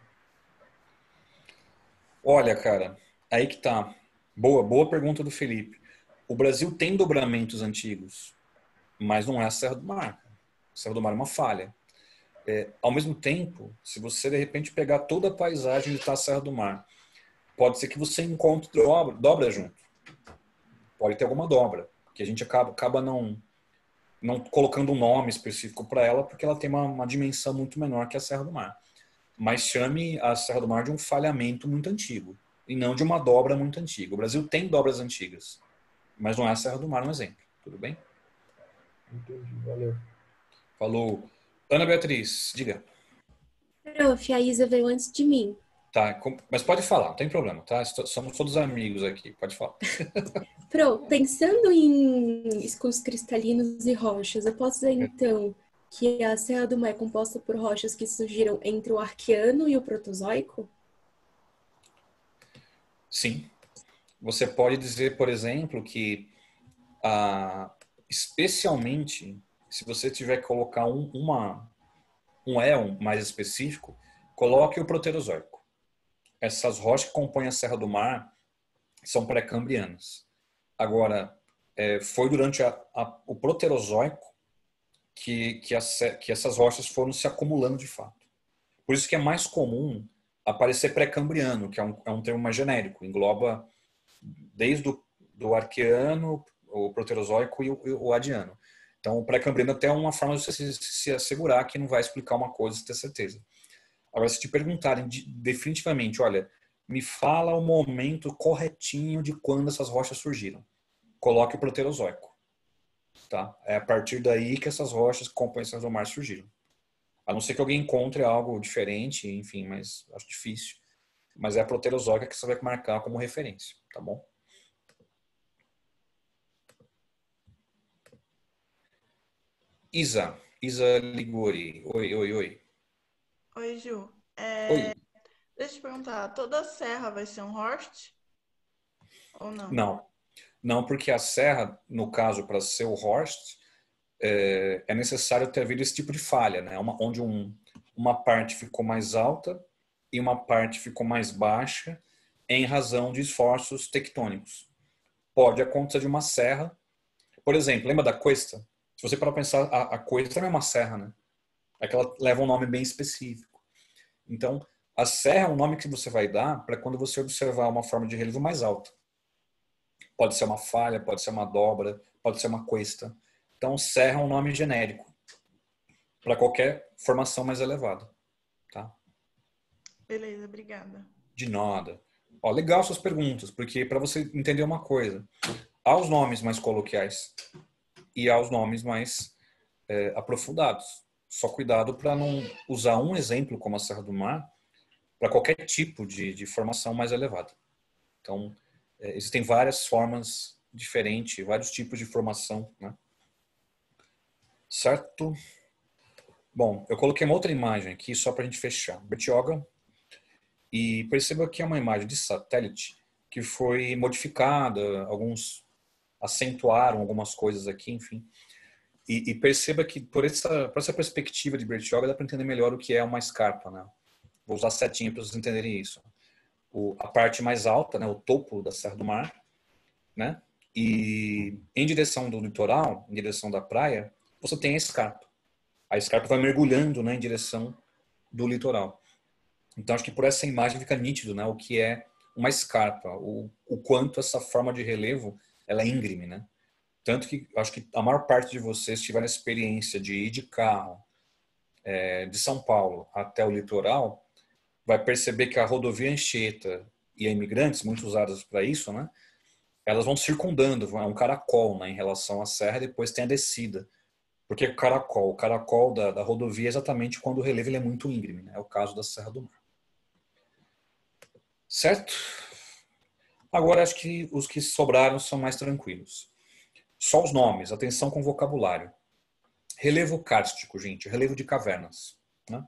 Olha, cara, aí que tá. Boa pergunta do Felipe. O Brasil tem dobramentos antigos, mas não é a Serra do Mar. A Serra do Mar é uma falha. Ao mesmo tempo, se você de repente pegar toda a paisagem onde está a Serra do Mar, pode ser que você encontre dobra junto. Pode ter alguma dobra, que a gente acaba não colocando um nome específico para ela, porque ela tem uma dimensão muito menor que a Serra do Mar. Mas chame a Serra do Mar de um falhamento muito antigo, e não de uma dobra muito antiga. O Brasil tem dobras antigas, mas não é a Serra do Mar um exemplo. Tudo bem? Entendi, valeu. Falou. Ana Beatriz, diga. Prof, a Isa veio antes de mim. Tá, mas pode falar, não tem problema, tá? Somos todos amigos aqui, pode falar. Pensando em escudos cristalinos e rochas, eu posso dizer então que a Serra do Mar é composta por rochas que surgiram entre o Arqueano e o Proterozoico? Sim. Você pode dizer, por exemplo, que especialmente se você tiver que colocar um éon mais específico, coloque o Proterozoico. Essas rochas que compõem a Serra do Mar são pré-cambrianas. Agora, foi durante o Proterozoico que essas rochas foram se acumulando de fato. Por isso que é mais comum aparecer pré-cambriano, que é um termo mais genérico, engloba desde do Arqueano, o Proterozoico e o Adiano. Então, o pré-cambriano até é uma forma de você se assegurar que não vai explicar uma coisa e ter certeza. Agora, se te perguntarem definitivamente, olha, me fala o momento corretinho de quando essas rochas surgiram. Coloque o Proterozoico. Tá? É a partir daí que essas rochas que compõem a Serra do Mar surgiram. A não ser que alguém encontre algo diferente, enfim, mas acho difícil. Mas é a Proterozoica que você vai marcar como referência, tá bom? Isa Liguri. Oi. Oi, Ju. Oi. Deixa eu te perguntar, toda serra vai ser um Horst? Ou não? Não. Não, porque a serra, no caso, para ser o horst, é necessário ter havido esse tipo de falha, né? Onde uma parte ficou mais alta e uma parte ficou mais baixa em razão de esforços tectônicos. Pode acontecer de uma serra. Por exemplo, lembra da Cuesta? Se você parar para pensar, a Cuesta não é uma serra, né? É que ela leva um nome bem específico. Então, a serra é um nome que você vai dar para quando você observar uma forma de relevo mais alta. Pode ser uma falha, pode ser uma dobra, pode ser uma cuesta. Então, serra é um nome genérico para qualquer formação mais elevada. Tá? Beleza, obrigada. De nada. Ó, legal suas perguntas, porque para você entender uma coisa, há os nomes mais coloquiais e há os nomes mais aprofundados. Só cuidado para não usar um exemplo como a Serra do Mar para qualquer tipo de formação mais elevada. Então, existem várias formas diferentes, vários tipos de formação, né? Certo? Bom, eu coloquei uma outra imagem aqui só para a gente fechar. Bertioga. E perceba que é uma imagem de satélite que foi modificada, alguns acentuaram algumas coisas aqui, enfim. E perceba que por essa perspectiva de Bertioga dá para entender melhor o que é uma escarpa, né? Vou usar setinha para vocês entenderem isso. A parte mais alta, né, o topo da Serra do Mar, né? E em direção do litoral, em direção da praia, você tem a escarpa. A escarpa vai mergulhando, né, em direção do litoral. Então acho que por essa imagem fica nítido, né, o que é uma escarpa, o quanto essa forma de relevo ela é íngreme, né? Tanto que acho que a maior parte de vocês tiveram a experiência de ir de carro de São Paulo até o litoral, vai perceber que a rodovia Anchieta e a Imigrantes, muito usadas para isso, né? Elas vão circundando, é um caracol, né, em relação à serra, e depois tem a descida. Porque o caracol da rodovia é exatamente quando o relevo ele é muito íngreme, né? É o caso da Serra do Mar. Certo? Agora acho que os que sobraram são mais tranquilos. Só os nomes, atenção com o vocabulário. Relevo kárstico, gente, relevo de cavernas, né?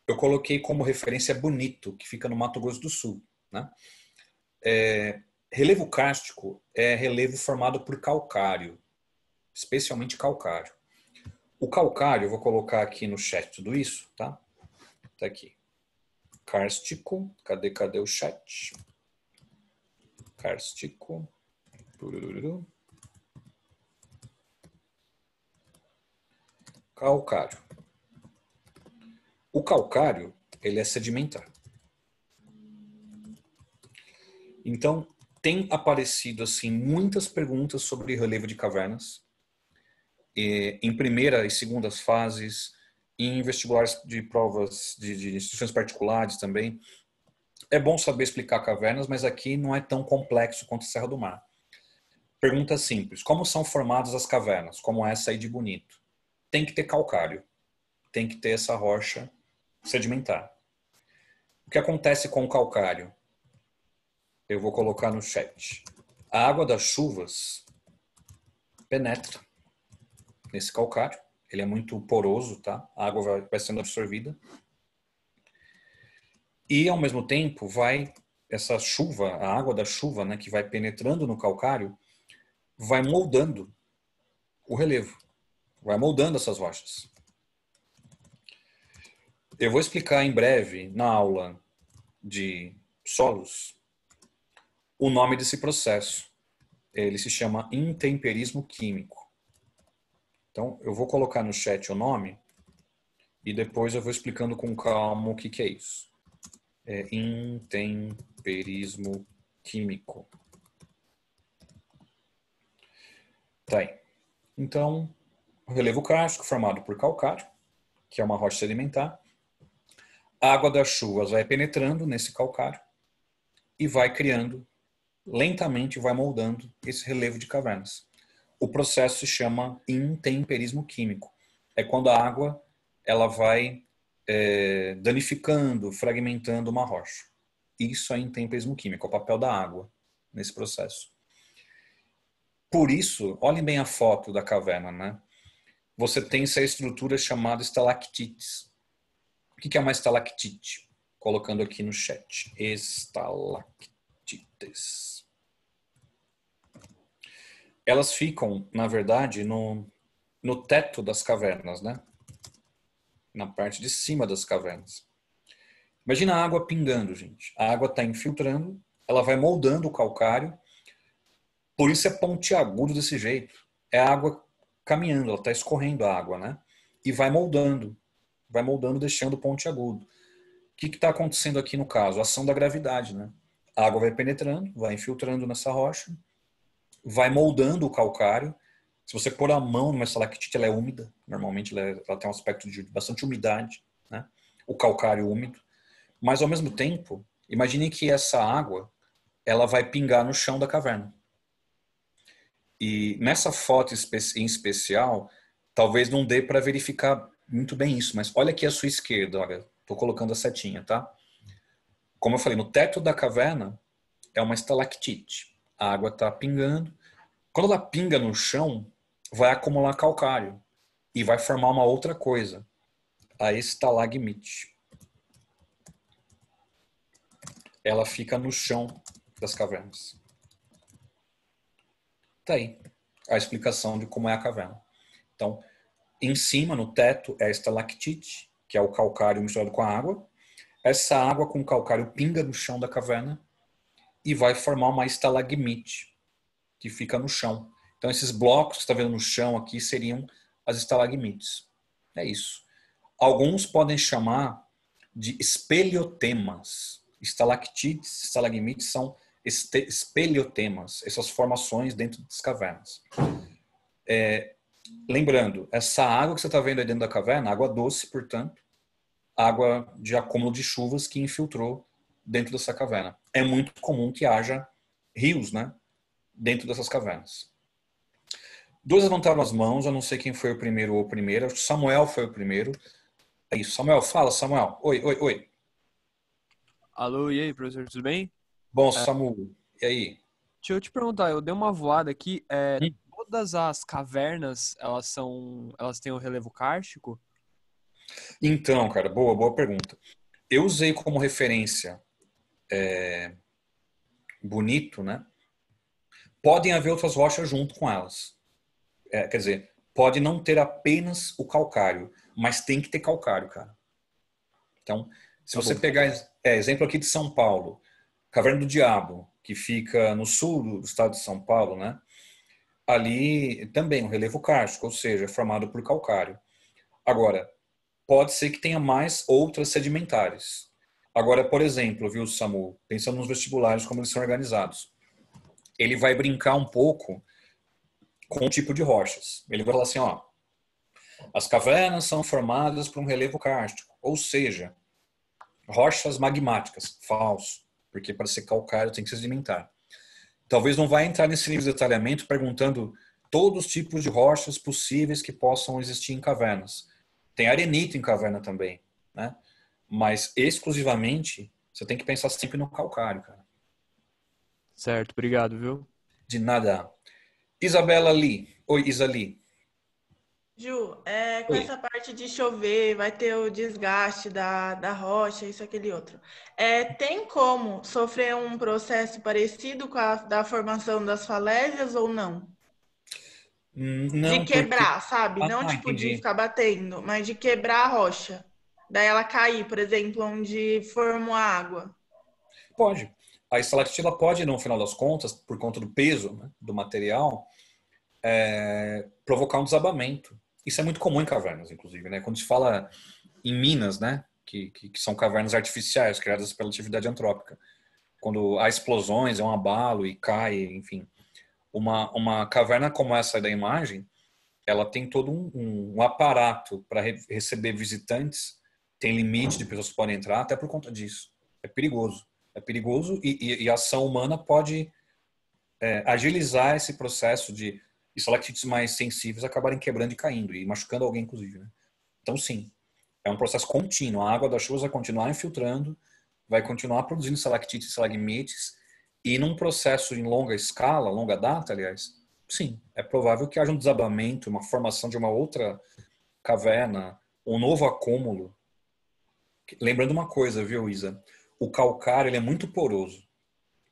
Eu coloquei como referência Bonito, que fica no Mato Grosso do Sul, né? Relevo kárstico é relevo formado por calcário, especialmente calcário. O calcário, eu vou colocar aqui no chat tudo isso, tá? Tá aqui. Kárstico, cadê o chat? Kárstico. Calcário. O calcário, ele é sedimentar. Então, tem aparecido assim muitas perguntas sobre relevo de cavernas, em primeira e segundas fases, em vestibulares de provas de instituições particulares também. É bom saber explicar cavernas, mas aqui não é tão complexo quanto a Serra do Mar. Pergunta simples: como são formadas as cavernas, como essa aí de Bonito? Tem que ter calcário, tem que ter essa rocha sedimentar. O que acontece com o calcário? Eu vou colocar no chat. A água das chuvas penetra nesse calcário. Ele é muito poroso, tá? A água vai sendo absorvida. E, ao mesmo tempo, essa chuva, a água da chuva, né, que vai penetrando no calcário, vai moldando o relevo. Vai moldando essas rochas. Eu vou explicar em breve, na aula de solos, o nome desse processo. Ele se chama intemperismo químico. Então, eu vou colocar no chat o nome e depois eu vou explicando com calma o que é isso. Intemperismo químico. Tá aí. Então, o relevo kárstico formado por calcário, que é uma rocha sedimentar. A água das chuvas vai penetrando nesse calcário e vai criando, lentamente vai moldando esse relevo de cavernas. O processo se chama intemperismo químico. É quando a água ela vai danificando, fragmentando uma rocha. Isso é intemperismo químico, é o papel da água nesse processo. Por isso, olhem bem a foto da caverna, né? Você tem essa estrutura chamada estalactites. O que é uma estalactite? Colocando aqui no chat. Estalactites. elas ficam, na verdade, no teto das cavernas, né? Na parte de cima das cavernas. Imagina a água pingando, gente. A água está infiltrando, ela vai moldando o calcário, por isso é pontiagudo desse jeito. É a água caminhando, ela está escorrendo a água, né? E vai moldando, deixando pontiagudo. O que está acontecendo aqui no caso? A ação da gravidade, né? A água vai penetrando, vai infiltrando nessa rocha, vai moldando o calcário. Se você pôr a mão numa estalactite, ela é úmida. Normalmente ela tem um aspecto de bastante umidade, né? O calcário úmido. Mas, ao mesmo tempo, imagine que essa água ela vai pingar no chão da caverna. E nessa foto em especial, talvez não dê para verificar muito bem isso, mas olha aqui à sua esquerda, olha, estou colocando a setinha, tá? Como eu falei, no teto da caverna é uma estalactite. A água está pingando. Quando ela pinga no chão, vai acumular calcário e vai formar uma outra coisa, a estalagmite. Ela fica no chão das cavernas. Tá aí a explicação de como é a caverna. Então, em cima, no teto, é a estalactite, que é o calcário misturado com a água. Essa água com calcário pinga no chão da caverna e vai formar uma estalagmite, que fica no chão. Então, esses blocos que você está vendo no chão aqui seriam as estalagmites. É isso. Alguns podem chamar de espeliotemas. Estalactites, estalagmites são espeliotemas, essas formações dentro das cavernas. Lembrando, essa água que você está vendo aí dentro da caverna, água doce, portanto, água de acúmulo de chuvas que infiltrou dentro dessa caverna. É muito comum que haja rios, né, dentro dessas cavernas. Dois levantaram as mãos, eu não sei quem foi o primeiro ou primeira. Samuel foi o primeiro. É isso, Samuel, fala, Samuel. Oi. Alô, e aí, professor, tudo bem? Bom, Samuel, e aí? Deixa eu te perguntar, eu dei uma voada aqui. Todas as cavernas, elas têm o relevo kárstico? Então, cara, boa pergunta. Eu usei como referência Bonito, né? Podem haver outras rochas junto com elas. Quer dizer, pode não ter apenas o calcário, mas tem que ter calcário, cara. Então, se você pegar exemplo aqui de São Paulo, Caverna do Diabo, que fica no sul do estado de São Paulo, né? Ali também um relevo kárstico, ou seja, formado por calcário. Agora, pode ser que tenha mais outras sedimentares. Agora, por exemplo, viu, Samu, pensando nos vestibulares, como eles são organizados, ele vai brincar um pouco com o tipo de rochas. Ele vai falar assim, ó, as cavernas são formadas por um relevo kárstico, ou seja, rochas magmáticas, falso, porque para ser calcário tem que ser sedimentar. Talvez não vai entrar nesse nível de detalhamento perguntando todos os tipos de rochas possíveis que possam existir em cavernas. Tem arenito em caverna também, né? Mas exclusivamente você tem que pensar sempre no calcário, cara. Certo, obrigado, viu? De nada. Isabela Lee. Oi, Isa Lee. Ju, com essa parte de chover, vai ter o desgaste da rocha, isso, aquele outro. Tem como sofrer um processo parecido com a da formação das falésias ou não? Não, De quebrar, sabe? Não tipo entendi. de ficar batendo, mas de quebrar a rocha. Daí ela cair, por exemplo, onde formou a água. Pode. A estalactite pode, no final das contas, por conta do peso, né, do material, provocar um desabamento. Isso é muito comum em cavernas, inclusive, né? Quando se fala em minas, né, que são cavernas artificiais criadas pela atividade antrópica, quando há explosões, é um abalo e cai, enfim. Uma caverna como essa da imagem, ela tem todo um aparato para receber visitantes, tem limite de pessoas que podem entrar, até por conta disso. É perigoso. É perigoso e a ação humana pode agilizar esse processo de estalactites mais sensíveis acabarem quebrando e caindo e machucando alguém, inclusive, né? Então, sim, é um processo contínuo. A água das chuvas vai continuar infiltrando, vai continuar produzindo estalactites e estalagmites e num processo em longa escala, longa data, aliás, sim, é provável que haja um desabamento, uma formação de uma outra caverna, um novo acúmulo. Lembrando uma coisa, viu, Isa? O calcário ele é muito poroso.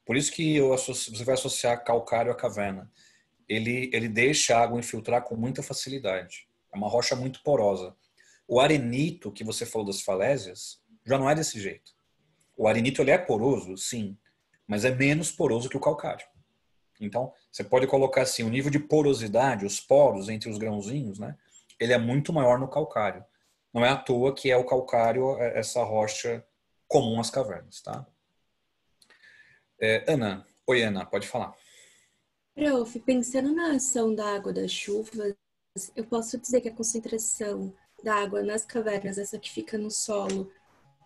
Por isso que você vai associar calcário à caverna. ele deixa a água infiltrar com muita facilidade. É uma rocha muito porosa. O arenito, que você falou das falésias, já não é desse jeito. O arenito ele é poroso, sim, mas é menos poroso que o calcário. Então, você pode colocar assim, o nível de porosidade, os poros entre os grãozinhos, né? Ele é muito maior no calcário. Não é à toa que é o calcário, essa rocha comum às cavernas, tá? Ana, oi Ana, pode falar. Prof, pensando na ação da água das chuvas, eu posso dizer que a concentração da água nas cavernas, essa que fica no solo,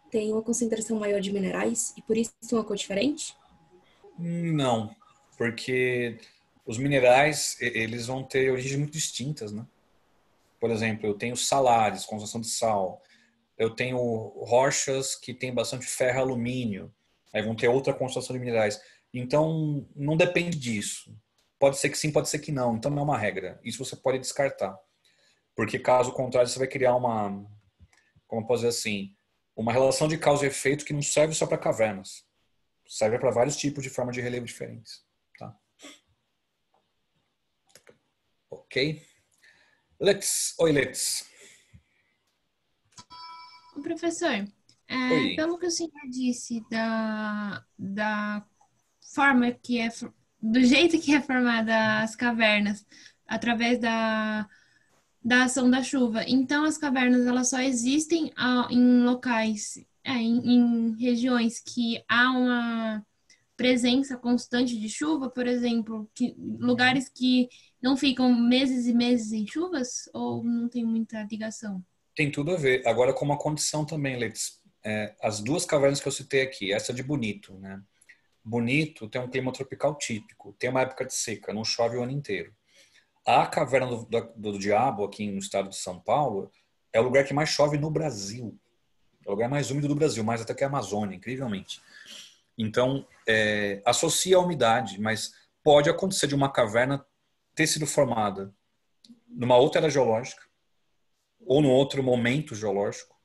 tem uma concentração maior de minerais e por isso tem uma cor diferente? Não, porque os minerais, eles vão ter origens muito distintas, né? Por exemplo, eu tenho salares, concentração de sal. Eu tenho rochas que têm bastante ferro e alumínio. Aí vão ter outra concentração de minerais. Então, não depende disso. Pode ser que sim, pode ser que não. Então, não é uma regra. Isso você pode descartar. Porque, caso contrário, você vai criar uma, como eu posso dizer assim, uma relação de causa e efeito que não serve só para cavernas. Serve para vários tipos de forma de relevo diferentes. Tá? Ok? Oi, Let's. Professor, Oi. pelo que o senhor disse da forma que é, do jeito que é formada as cavernas, através da ação da chuva. Então, as cavernas elas só existem em locais, em regiões que há uma presença constante de chuva, por exemplo, lugares que não ficam meses e meses em chuvas, ou não tem muita ligação? Tem tudo a ver. Agora, com uma condição também, Letes. As duas cavernas que eu citei aqui, essa de Bonito, né? Bonito tem um clima tropical típico, tem uma época de seca, não chove o ano inteiro. A caverna do Diabo, aqui no estado de São Paulo, é o lugar que mais chove no Brasil. É o lugar mais úmido do Brasil, mais até que a Amazônia, incrivelmente. Então, associa a umidade, mas pode acontecer de uma caverna ter sido formada numa outra era geológica ou num outro momento geológico,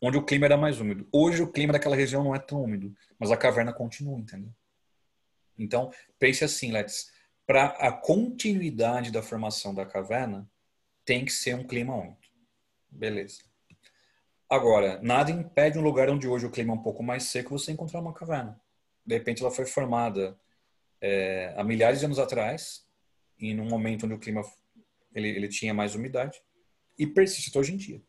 onde o clima era mais úmido. Hoje o clima daquela região não é tão úmido, mas a caverna continua, entendeu? Então, pense assim, Letes, para a continuidade da formação da caverna, tem que ser um clima úmido. Beleza. Agora, nada impede um lugar onde hoje o clima é um pouco mais seco você encontrar uma caverna. De repente ela foi formada há milhares de anos atrás, e num momento onde o clima ele tinha mais umidade, e persiste até hoje em dia.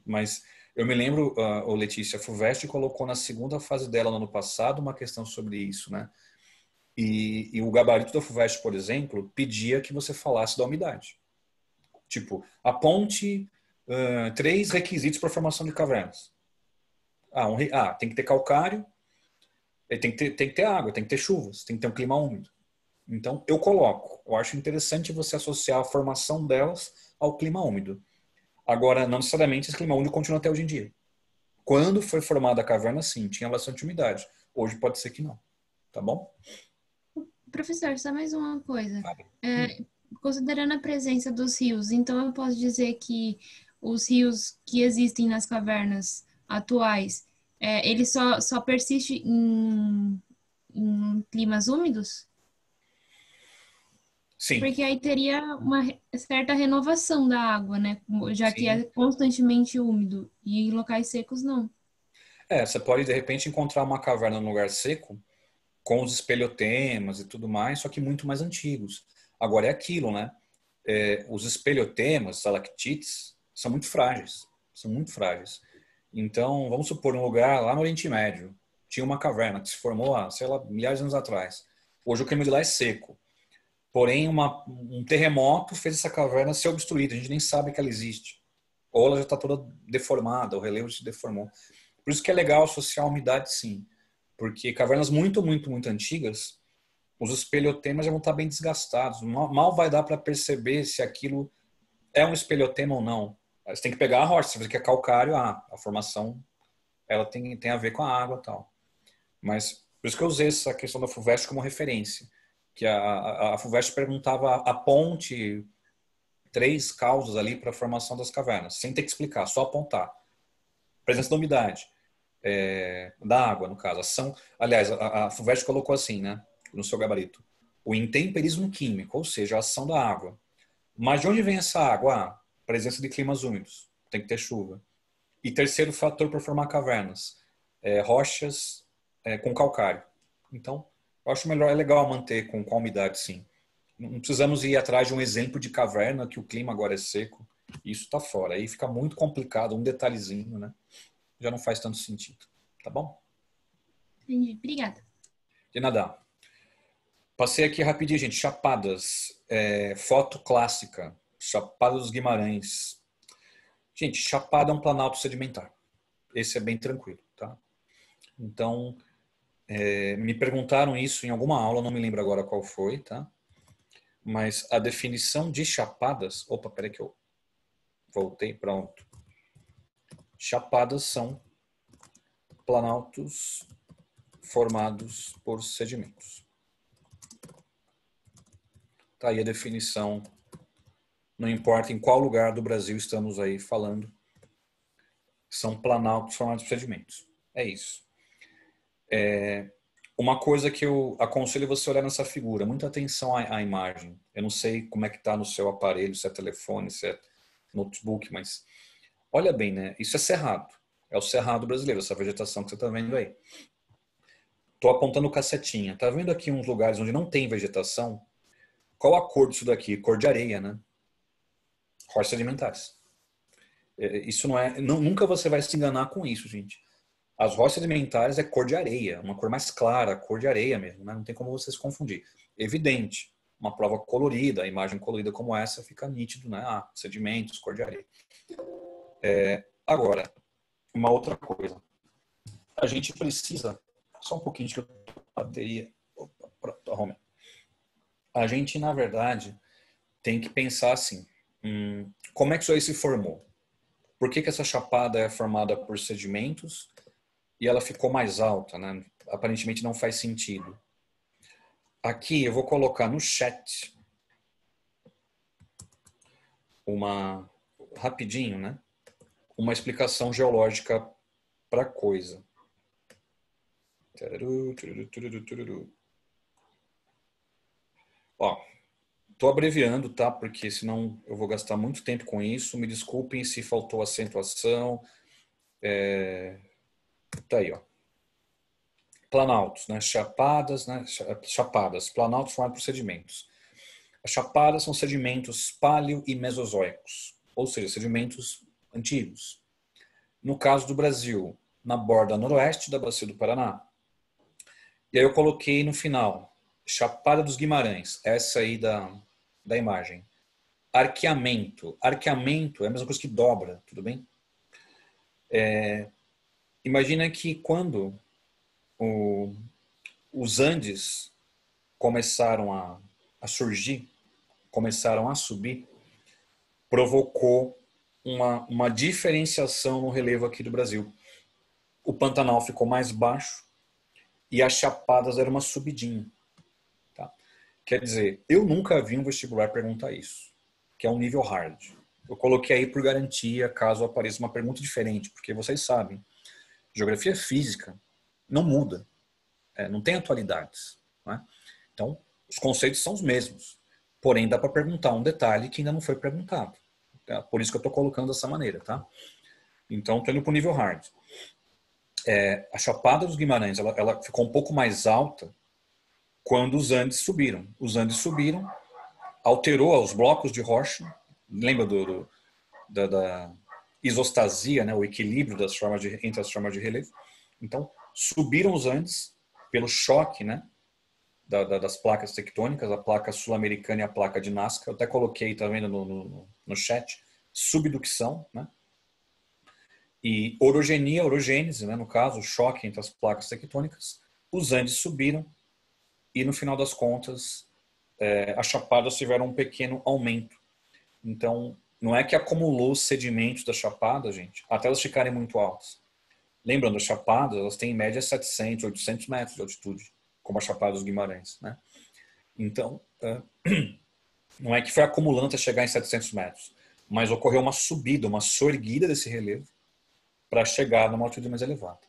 Mas eu me lembro, Letícia, a FUVEST colocou na segunda fase dela no ano passado uma questão sobre isso, né? E o gabarito da FUVEST, por exemplo, pedia que você falasse da umidade. Tipo, aponte 3 requisitos para a formação de cavernas. Tem que ter calcário, tem que ter água, tem que ter chuvas, tem que ter um clima úmido. Então, eu acho interessante você associar a formação delas ao clima úmido. Agora, não necessariamente esse clima úmido continua até hoje em dia. Quando foi formada a caverna, sim, tinha bastante umidade. Hoje pode ser que não. Tá bom? Professor, só mais uma coisa. Considerando a presença dos rios, então eu posso dizer que os rios que existem nas cavernas atuais, eles só persistem em climas úmidos? Sim. Porque aí teria uma certa renovação da água, né? Já que é constantemente úmido. E em locais secos, não. Você pode, de repente, encontrar uma caverna num lugar seco, com os espelhotemas e tudo mais, só que muito mais antigos. Agora é aquilo, né? Os espelhotemas, estalactites, são muito frágeis. São muito frágeis. Então, vamos supor, um lugar lá no Oriente Médio, tinha uma caverna que se formou há, sei lá, milhares de anos atrás. Hoje o clima de lá é seco. Porém, um terremoto fez essa caverna ser obstruída. A gente nem sabe que ela existe. Ou ela já está toda deformada, o relevo se deformou. Por isso que é legal associar a umidade, sim. Porque cavernas muito, muito, muito antigas, os espelhotemas já vão estar bem desgastados. Mal vai dar para perceber se aquilo é um espelhotema ou não. Você tem que pegar a rocha. Se você quer calcário, a formação ela tem a ver com a água e tal. Mas por isso que eu usei essa questão da FUVEST como referência. Que a FUVEST perguntava aponte 3 causas ali para a formação das cavernas, sem ter que explicar, só apontar. Presença da umidade, da água, no caso. Aliás, a FUVEST colocou assim, né, no seu gabarito. o intemperismo químico, ou seja, a ação da água. Mas de onde vem essa água? Ah, presença de climas úmidos, tem que ter chuva. E terceiro fator para formar cavernas, rochas com calcário. Então, eu acho melhor, é legal manter com a umidade, sim. Não precisamos ir atrás de um exemplo de caverna que o clima agora é seco. Isso está fora. Aí fica muito complicado, um detalhezinho, né? Já não faz tanto sentido. Tá bom? Entendi. Obrigada. De nada. Passei aqui rapidinho, gente. Chapadas. Foto clássica. Chapada dos Guimarães. Gente, Chapada é um planalto sedimentar. Esse é bem tranquilo, tá? Então, me perguntaram isso em alguma aula, não me lembro agora qual foi, tá? Mas a definição de chapadas... Opa, peraí que eu voltei, pronto. Chapadas são planaltos formados por sedimentos. Tá aí a definição. Não importa em qual lugar do Brasil estamos aí falando. São planaltos formados por sedimentos. É isso. Uma coisa que eu aconselho você olhar nessa figura, muita atenção à imagem. Eu não sei como é que está no seu aparelho, se é telefone, se é notebook, mas olha bem, né? Isso é cerrado. É o cerrado brasileiro, essa vegetação que você está vendo aí. Estou apontando cacetinha. Tá vendo aqui uns lugares onde não tem vegetação? Qual a cor disso daqui? Cor de areia, né? Rochas sedimentares. Isso não é... nunca você vai se enganar com isso, gente. As rochas sedimentares é cor de areia, uma cor mais clara, cor de areia mesmo, né? Não tem como você se confundir. Evidente, uma prova colorida, a imagem colorida como essa fica nítido, né? Ah, sedimentos, cor de areia. Agora, uma outra coisa. A gente precisa... Só um pouquinho de bateria. Opa, pronto, arrumei. A gente, na verdade, tem que pensar assim, como é que isso aí se formou? Por que essa chapada é formada por sedimentos e ela ficou mais alta, né? Aparentemente não faz sentido. Aqui eu vou colocar no chat rapidinho, né? Uma explicação geológica para a coisa. Ó, tô abreviando, tá? Porque senão eu vou gastar muito tempo com isso. Me desculpem se faltou acentuação. Tá aí, ó. Planaltos, né? Chapadas, né? Chapadas, planaltos formados por sedimentos. As chapadas são sedimentos paleo e mesozoicos, ou seja, sedimentos antigos. No caso do Brasil, na borda noroeste da Bacia do Paraná. E aí eu coloquei no final, Chapada dos Guimarães, essa aí da imagem. Arqueamento. Arqueamento é a mesma coisa que dobra, tudo bem? Imagina que quando os Andes começaram a surgir, começaram a subir, provocou uma diferenciação no relevo aqui do Brasil. O Pantanal ficou mais baixo e as chapadas eram uma subidinha. Tá? Quer dizer, eu nunca vi um vestibular perguntar isso, que é um nível hard. Eu coloquei aí por garantia, caso apareça uma pergunta diferente, porque vocês sabem, geografia física não muda, não tem atualidades. Né? Então, os conceitos são os mesmos, porém dá para perguntar um detalhe que ainda não foi perguntado. Tá? Por isso que eu estou colocando dessa maneira. Tá? Então, estou indo para o nível hard. A Chapada dos Guimarães ela ficou um pouco mais alta quando os Andes subiram. Os Andes subiram, alterou os blocos de rocha, lembra da isostasia, né, o equilíbrio entre as formas de relevo. Então, subiram os Andes pelo choque, né, das placas tectônicas, a placa sul-americana e a placa de Nazca. Eu até coloquei, tá vendo no chat, subducção, né? E orogênese, né, no caso, o choque entre as placas tectônicas. Os Andes subiram e, no final das contas, as chapadas tiveram um pequeno aumento. Então, não é que acumulou sedimentos da chapada, gente, até elas ficarem muito altas. Lembrando, as chapadas, elas têm em média 700, 800 metros de altitude, como a Chapada dos Guimarães, né? Então, não é que foi acumulando até chegar em 700 metros, mas ocorreu uma subida, uma soerguida desse relevo para chegar numa altitude mais elevada.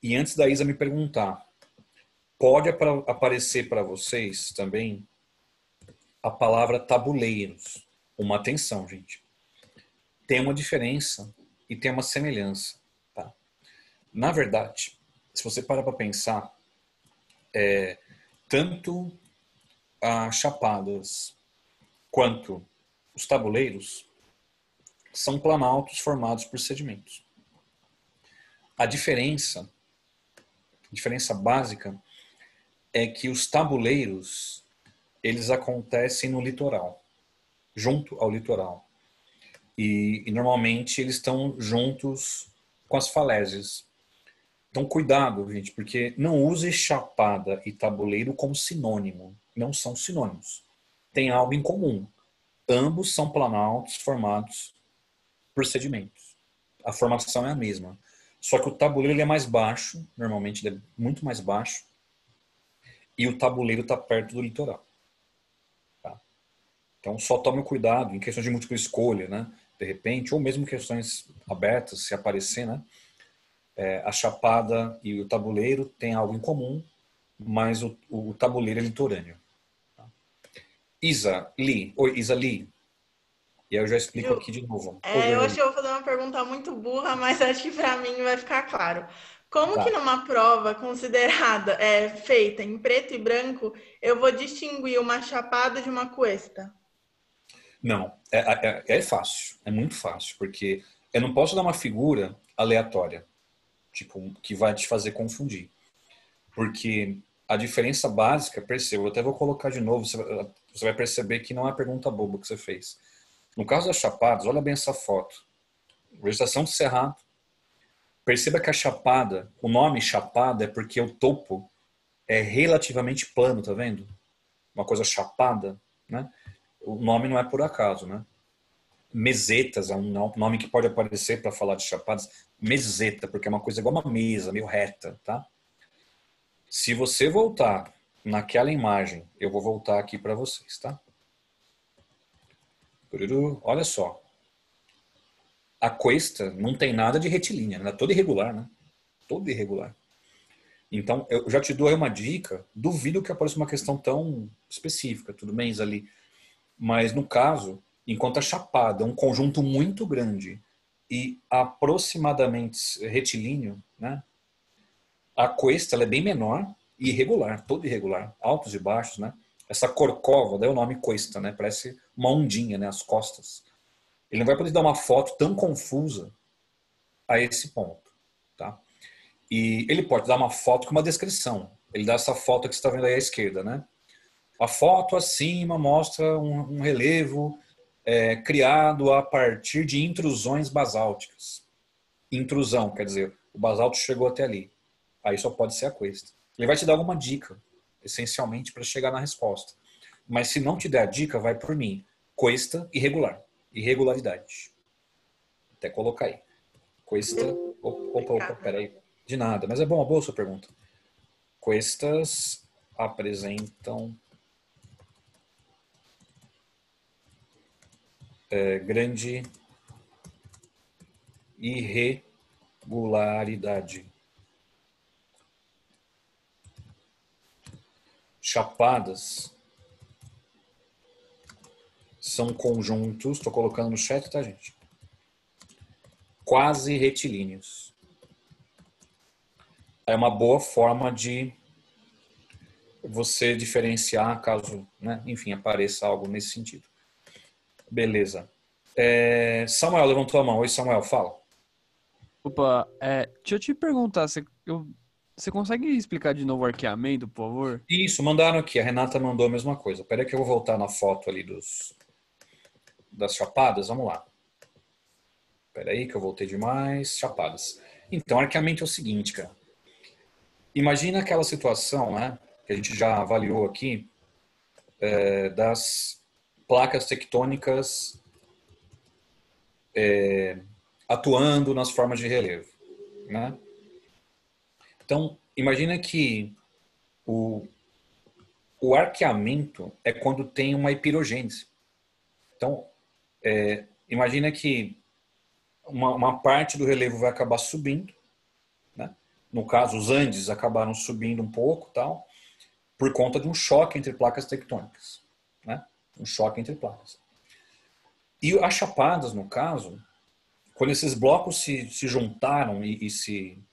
E antes da Isa me perguntar pode aparecer para vocês também a palavra tabuleiros. Uma atenção, gente. Tem uma diferença e tem uma semelhança. Tá? Na verdade, se você parar para pensar, tanto as chapadas quanto os tabuleiros são planaltos formados por sedimentos. A diferença básica é que os tabuleiros, eles acontecem no litoral, junto ao litoral. E normalmente eles estão juntos com as falésias. Então cuidado, gente, porque não use chapada e tabuleiro como sinônimo. Não são sinônimos. Tem algo em comum. Ambos são planaltos formados por sedimentos. A formação é a mesma. Só que o tabuleiro ele é mais baixo, normalmente ele é muito mais baixo, e o tabuleiro está perto do litoral. Tá? Então só tome cuidado em questões de múltipla escolha, né? De repente, ou mesmo questões abertas, se aparecer, né? A chapada e o tabuleiro têm algo em comum, mas o tabuleiro é litorâneo. Tá? Isa Lee. E aí eu já explico aqui de novo. Eu acho que eu vou fazer uma pergunta muito burra, mas acho que para mim vai ficar claro. Como que numa prova considerada feita em preto e branco, eu vou distinguir uma chapada de uma cuesta? Não, é fácil, é muito fácil, porque eu não posso dar uma figura aleatória, tipo, que vai te fazer confundir. Porque a diferença básica, perceba, eu até vou colocar de novo, você vai perceber que não é uma pergunta boba que você fez. No caso das chapadas, olha bem essa foto. Vegetação do cerrado. Perceba que a chapada, o nome chapada é porque o topo é relativamente plano, tá vendo? Uma coisa chapada, né? O nome não é por acaso, né? Mesetas é um nome que pode aparecer para falar de chapadas. Meseta, porque é uma coisa igual uma mesa, meio reta, tá? Se você voltar naquela imagem, eu vou voltar aqui para vocês, tá? Olha só. A cuesta não tem nada de retilínea, ela é toda irregular, né? Toda irregular. Então, eu já te dou aí uma dica. Duvido que apareça uma questão tão específica, tudo bem, Isali? Mas, no caso, enquanto a chapada é um conjunto muito grande e aproximadamente retilíneo, né? A cuesta ela é bem menor e irregular, toda irregular, altos e baixos, né? Essa corcova, daí o nome cuesta, né? Parece uma ondinha, né? As costas. Ele não vai poder dar uma foto tão confusa a esse ponto, tá? E ele pode dar uma foto com uma descrição. Ele dá essa foto que você está vendo aí à esquerda, né? A foto acima mostra um relevo criado a partir de intrusões basálticas. Intrusão, quer dizer, o basalto chegou até ali. Aí só pode ser a cuesta. Ele vai te dar alguma dica, essencialmente, para chegar na resposta. Mas se não te der a dica, vai por mim. Cuesta irregular. Irregularidade. Até colocar aí. Cuesta... Opa, peraí. De nada, mas é bom, uma boa sua pergunta. Cuestas apresentam grande irregularidade. Chapadas são conjuntos, estou colocando no chat, tá, gente? Quase retilíneos. É uma boa forma de você diferenciar caso, né, enfim, apareça algo nesse sentido. Beleza. Samuel levantou a mão. Oi, Samuel, fala. Opa, deixa eu te perguntar, você consegue explicar de novo o arqueamento, por favor? Isso, mandaram aqui. A Renata mandou a mesma coisa. Espera que eu vou voltar na foto ali das chapadas. Vamos lá. Espera aí que eu voltei demais. Chapadas. Então, arqueamento é o seguinte, cara. Imagina aquela situação, né, que a gente já avaliou aqui, das placas tectônicas atuando nas formas de relevo, né? Então, imagina que o arqueamento é quando tem uma epirogênese. Então, imagina que uma parte do relevo vai acabar subindo, né? No caso, os Andes acabaram subindo um pouco, tal, por conta de um choque entre placas tectônicas, né? Um choque entre placas. E as chapadas, no caso, quando esses blocos se juntaram e se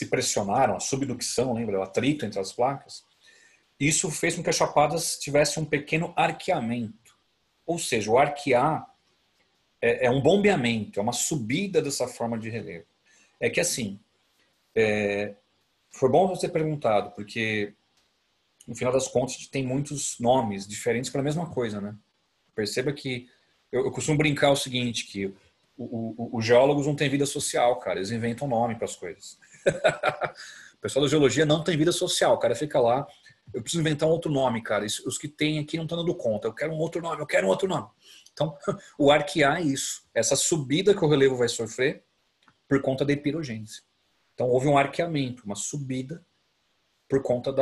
pressionaram, a subducção, lembra? O atrito entre as placas, isso fez com que as chapadas tivessem um pequeno arqueamento. Ou seja, o arquear é um bombeamento, é uma subida dessa forma de relevo. É que assim, foi bom você ter perguntado, porque no final das contas tem muitos nomes diferentes para a mesma coisa, né? Perceba que eu costumo brincar o seguinte, que os geólogos não têm vida social, cara, eles inventam nome para as coisas. O pessoal da geologia não tem vida social, o cara fica lá, eu preciso inventar um outro nome, cara, os que tem aqui não estão dando conta, eu quero um outro nome, eu quero um outro nome. Então, o arquear é isso, essa subida que o relevo vai sofrer por conta da epirogênese. Então, houve um arqueamento, uma subida por conta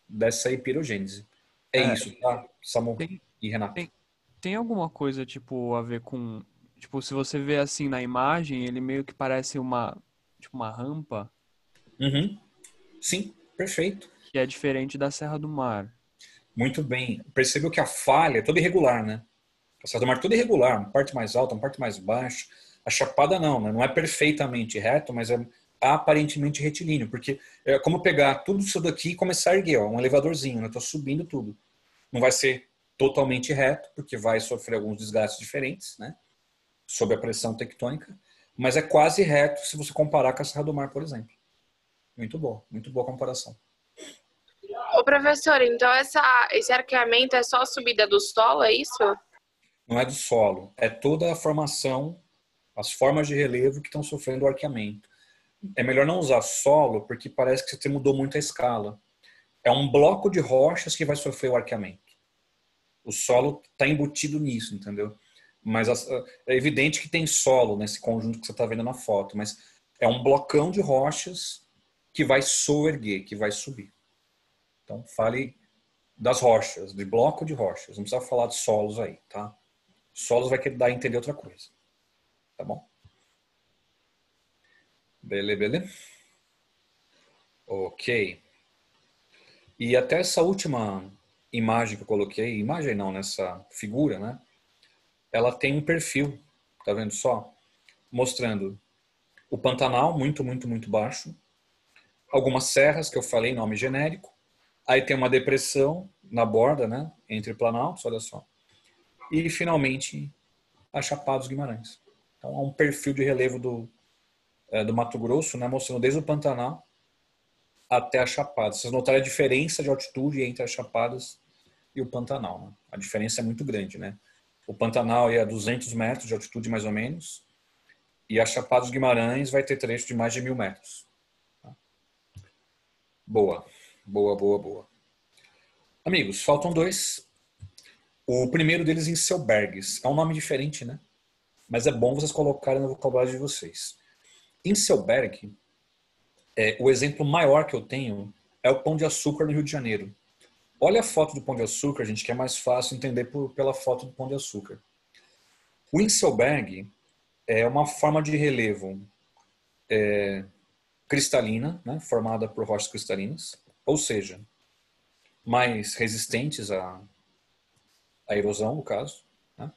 dessa epirogênese. É isso, tá, Samu e Renato? Tem alguma coisa, tipo, a ver com... Tipo, se você vê assim na imagem, ele meio que parece uma rampa. Uhum. Sim, perfeito. Que é diferente da Serra do Mar. Muito bem. Percebeu que a falha é toda irregular, né? A Serra do Mar é toda irregular, uma parte mais alta, uma parte mais baixa. A Chapada não, né? Não é perfeitamente reto, mas é aparentemente retilíneo, porque é como pegar tudo isso daqui e começar a erguer, ó, um elevadorzinho, né? Estou subindo tudo. Não vai ser totalmente reto, porque vai sofrer alguns desgastes diferentes, né? Sob a pressão tectônica, mas é quase reto se você comparar com a Serra do Mar, por exemplo. Muito boa a comparação. Ô, professor, então esse arqueamento é só a subida do solo, é isso? Não é do solo, é toda a formação, as formas de relevo que estão sofrendo o arqueamento. É melhor não usar solo, porque parece que você mudou muito a escala. É um bloco de rochas que vai sofrer o arqueamento. O solo está embutido nisso, entendeu? Mas é evidente que tem solo nesse conjunto que você está vendo na foto, mas é um blocão de rochas que vai soerguer, que vai subir. Então, fale das rochas, de bloco de rochas. Não precisa falar de solos aí, tá? Solos vai querer dar a entender outra coisa. Tá bom? Beleza? Ok. E até essa última imagem que eu coloquei, imagem não, nessa figura, né? Ela tem um perfil, tá vendo só? Mostrando o Pantanal, muito baixo. Algumas serras, que eu falei, nome genérico. Aí tem uma depressão na borda, né? Entre planaltos, olha só. E, finalmente, a Chapada dos Guimarães. Então, há um perfil de relevo do Mato Grosso, né? Mostrando desde o Pantanal até a Chapada. Vocês notaram a diferença de altitude entre as Chapadas e o Pantanal, né? A diferença é muito grande, né? O Pantanal é a 200 metros de altitude, mais ou menos. E a Chapada dos Guimarães vai ter trecho de mais de 1.000 metros. Boa. Amigos, faltam dois. O primeiro deles, Inselbergs. É um nome diferente, né? Mas é bom vocês colocarem no vocabulário de vocês. Inselberg, o exemplo maior que eu tenho é o Pão de Açúcar no Rio de Janeiro. Olha a foto do Pão de Açúcar, gente, que é mais fácil entender pela foto do Pão de Açúcar. O Inselberg é uma forma de relevo cristalina, né, formada por rochas cristalinas, ou seja, mais resistentes à erosão, no caso. Né?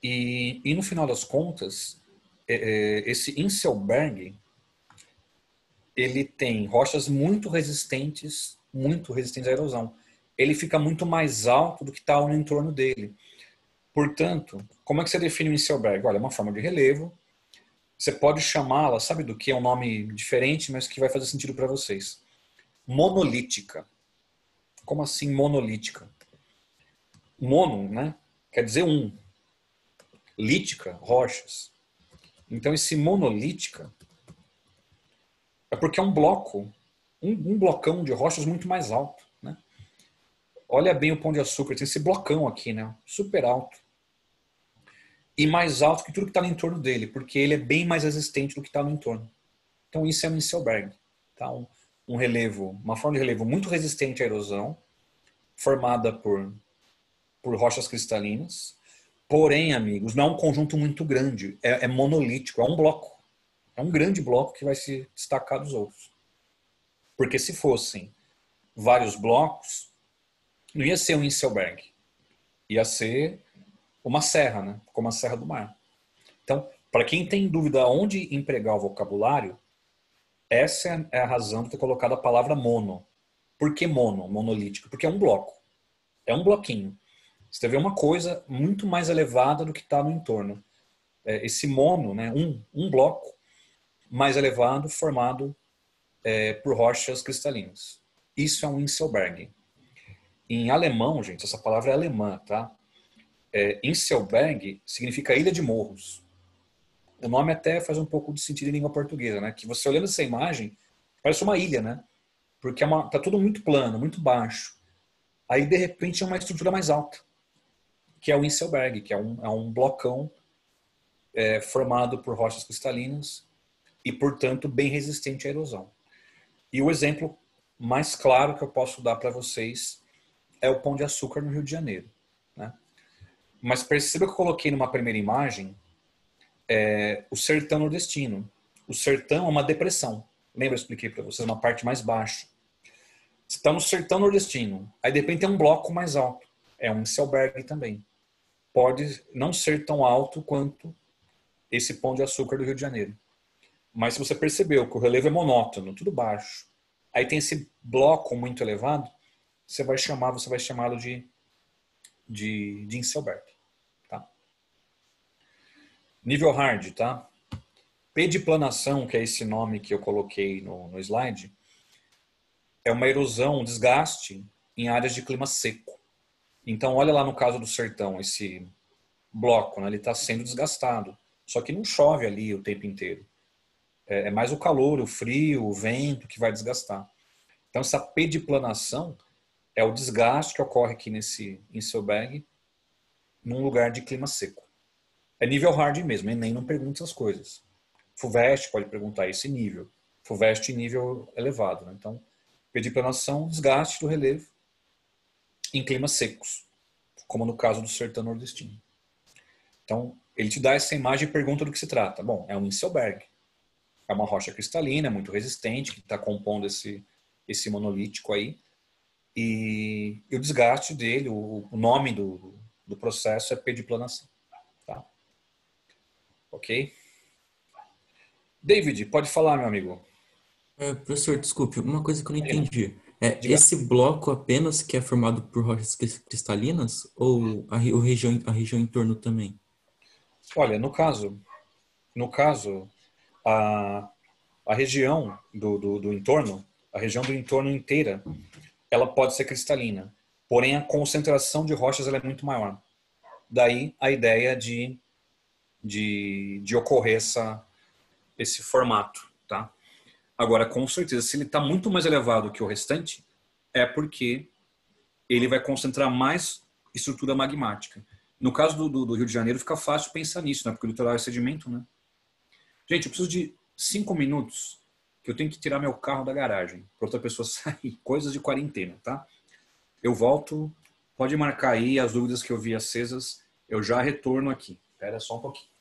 E no final das contas, esse Inselberg, ele tem rochas muito resistentes à erosão. Ele fica muito mais alto do que está no entorno dele. Portanto, como é que você define o Inselberg? Olha, é uma forma de relevo. Você pode chamá-la, sabe do que? É um nome diferente, mas que vai fazer sentido para vocês. Monolítica. Como assim monolítica? Mono, né? Quer dizer um. Lítica, rochas. Então, esse monolítica é porque é um bloco, um blocão de rochas muito mais alto, né? Olha bem o Pão de Açúcar, tem esse blocão aqui, né? Super alto. E mais alto que tudo que está no entorno dele, porque ele é bem mais resistente do que está no entorno. Então isso é um Inselberg. Tá? Um relevo, uma forma de relevo muito resistente à erosão, formada por rochas cristalinas. Porém, amigos, não é um conjunto muito grande, é monolítico, é um bloco. É um grande bloco que vai se destacar dos outros. Porque se fossem vários blocos, não ia ser um Inselberg. Ia ser uma serra, né? Como a Serra do Mar. Então, para quem tem dúvida onde empregar o vocabulário, essa é a razão de ter colocado a palavra mono. Por que mono, monolítico? Porque é um bloco. É um bloquinho. Você vê uma coisa muito mais elevada do que está no entorno. Esse mono, né, um bloco mais elevado formado por rochas cristalinas. Isso é um Inselberg. Em alemão, gente, essa palavra é alemã, tá? Inselberg significa ilha de morros. O nome até faz um pouco de sentido em língua portuguesa, né? Que você olhando essa imagem, parece uma ilha, né? Porque tá tudo muito plano, muito baixo. Aí, de repente, é uma estrutura mais alta, que é o Inselberg, que é um blocão formado por rochas cristalinas e, portanto, bem resistente à erosão. E o exemplo mais claro que eu posso dar para vocês é o Pão de Açúcar no Rio de Janeiro, né? Mas perceba que eu coloquei numa primeira imagem o sertão nordestino. O sertão é uma depressão. Lembra, eu expliquei para vocês, uma parte mais baixa. Você está no sertão nordestino. Aí, de repente, tem um bloco mais alto. É um Inselberg também. Pode não ser tão alto quanto esse Pão de Açúcar do Rio de Janeiro. Mas se você percebeu que o relevo é monótono, tudo baixo, aí tem esse bloco muito elevado, você vai chamá-lo de Inselberg. Tá? Nível hard, tá? Pediplanação, que é esse nome que eu coloquei no slide, é uma erosão, um desgaste em áreas de clima seco. Então, olha lá no caso do sertão, esse bloco, né, ele está sendo desgastado. Só que não chove ali o tempo inteiro. É mais o calor, o frio, o vento que vai desgastar. Então, essa pediplanação é o desgaste que ocorre aqui nesse Inselberg num lugar de clima seco. É nível hard mesmo, Enem não pergunta essas coisas. FUVEST pode perguntar esse nível. FUVEST nível elevado. Né? Então, pediplanação, desgaste do relevo em climas secos, como no caso do sertão nordestino. Então, ele te dá essa imagem e pergunta do que se trata. Bom, é um Inselberg. É uma rocha cristalina, muito resistente, que está compondo esse monolítico aí. E o desgaste dele, o nome do processo é pediplanação. Tá? Ok? David, pode falar, meu amigo. Professor, desculpe, uma coisa que eu não entendi. Diga. Esse bloco apenas que é formado por rochas cristalinas ou a região em torno também? Olha, no caso a região do entorno, a região do entorno inteira, ela pode ser cristalina. Porém, a concentração de rochas ela é muito maior. Daí a ideia de ocorrer esse formato. Tá? Agora, com certeza, se ele está muito mais elevado que o restante, é porque ele vai concentrar mais estrutura magmática. No caso do Rio de Janeiro, fica fácil pensar nisso, né? Porque o litoral é sedimento, né? Gente, eu preciso de 5 minutos que eu tenho que tirar meu carro da garagem para outra pessoa sair. Coisas de quarentena, tá? Eu volto, pode marcar aí as dúvidas que eu vi acesas. Eu já retorno aqui. Espera só um pouquinho.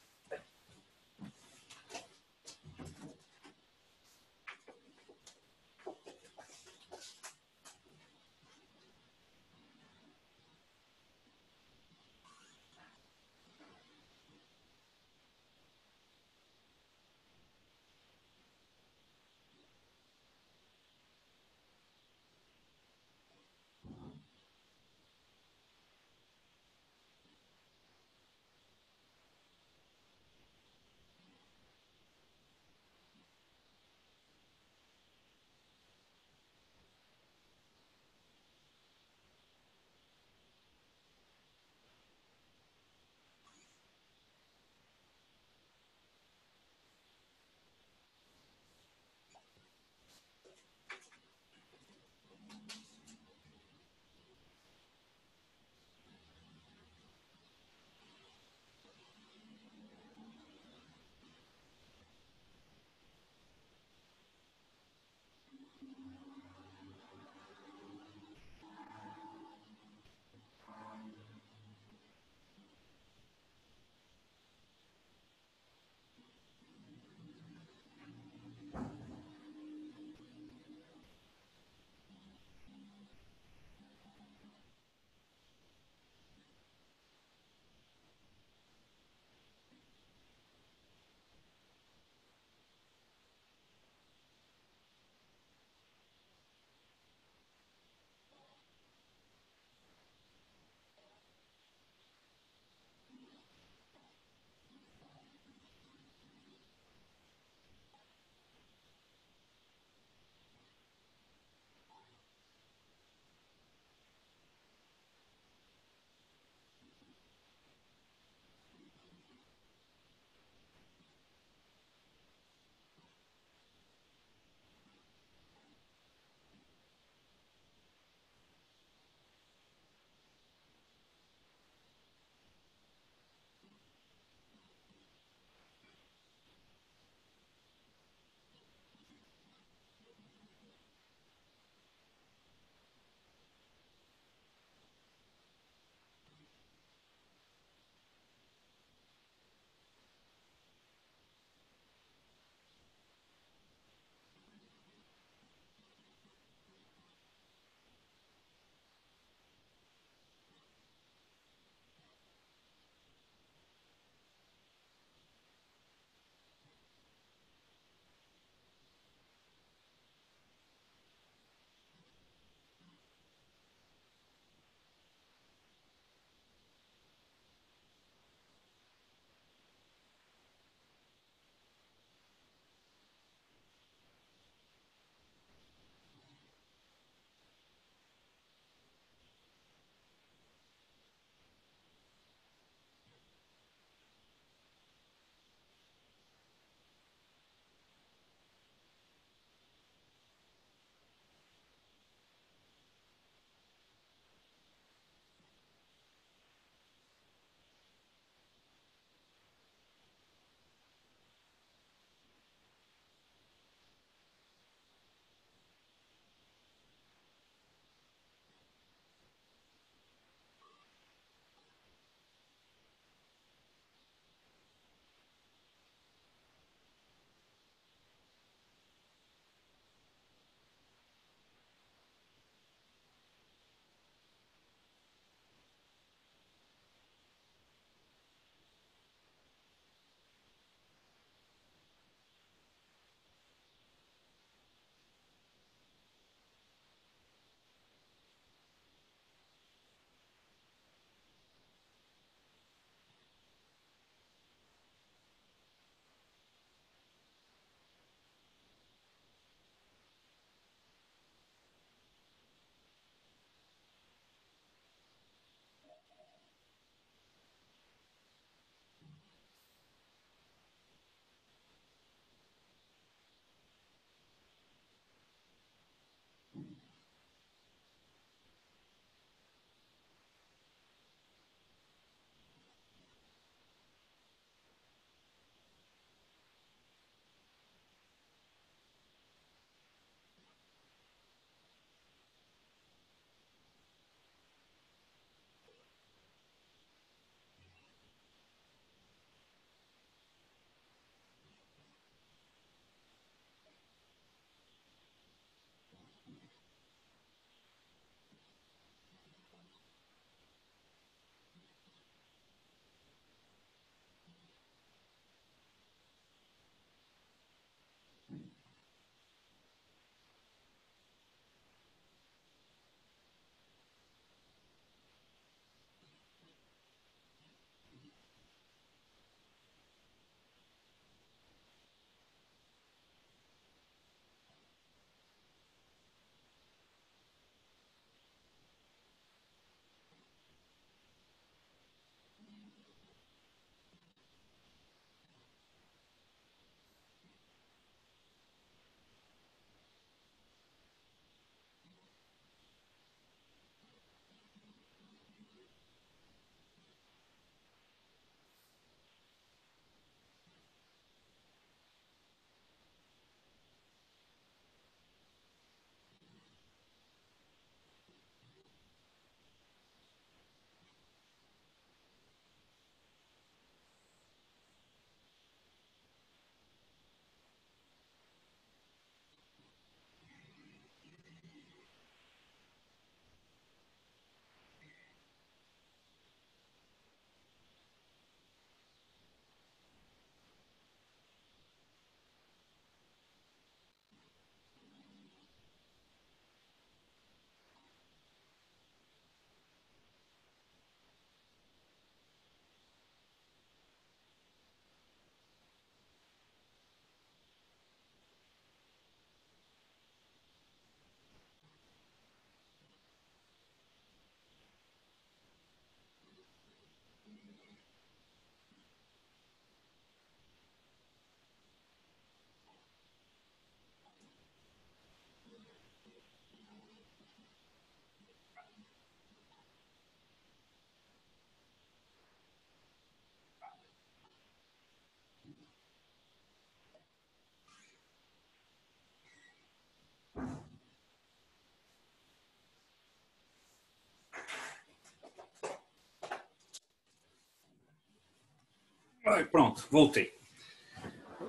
Ai, pronto, voltei.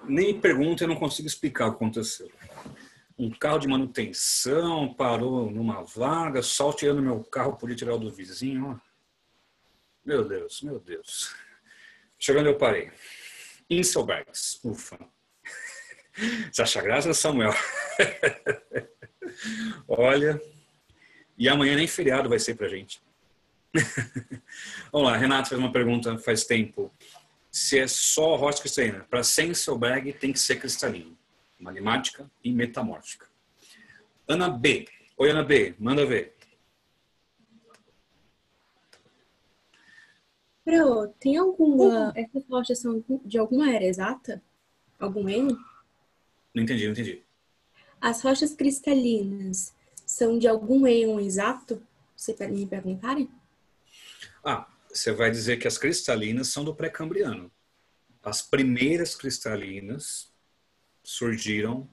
Nem pergunta, eu não consigo explicar o que aconteceu. Um carro de manutenção parou numa vaga, só tirando meu carro, podia tirar o do vizinho. Ó. Meu Deus, meu Deus. Chegando eu parei. Inselbergs, ufa. Você acha graça, Samuel? Olha, e amanhã nem feriado vai ser pra gente. Vamos lá, Renato fez uma pergunta faz tempo. Se é só rocha cristalina. Para ser Inselberg tem que ser cristalino. Magmática e metamórfica. Ana B. Oi, Ana B. Manda ver. Pro, tem alguma... Essas rochas são de alguma era exata? Algum eno? Não entendi, não entendi. As rochas cristalinas são de algum íon exato? Se me perguntarem? Ah, você vai dizer que as cristalinas são do pré-cambriano. As primeiras cristalinas surgiram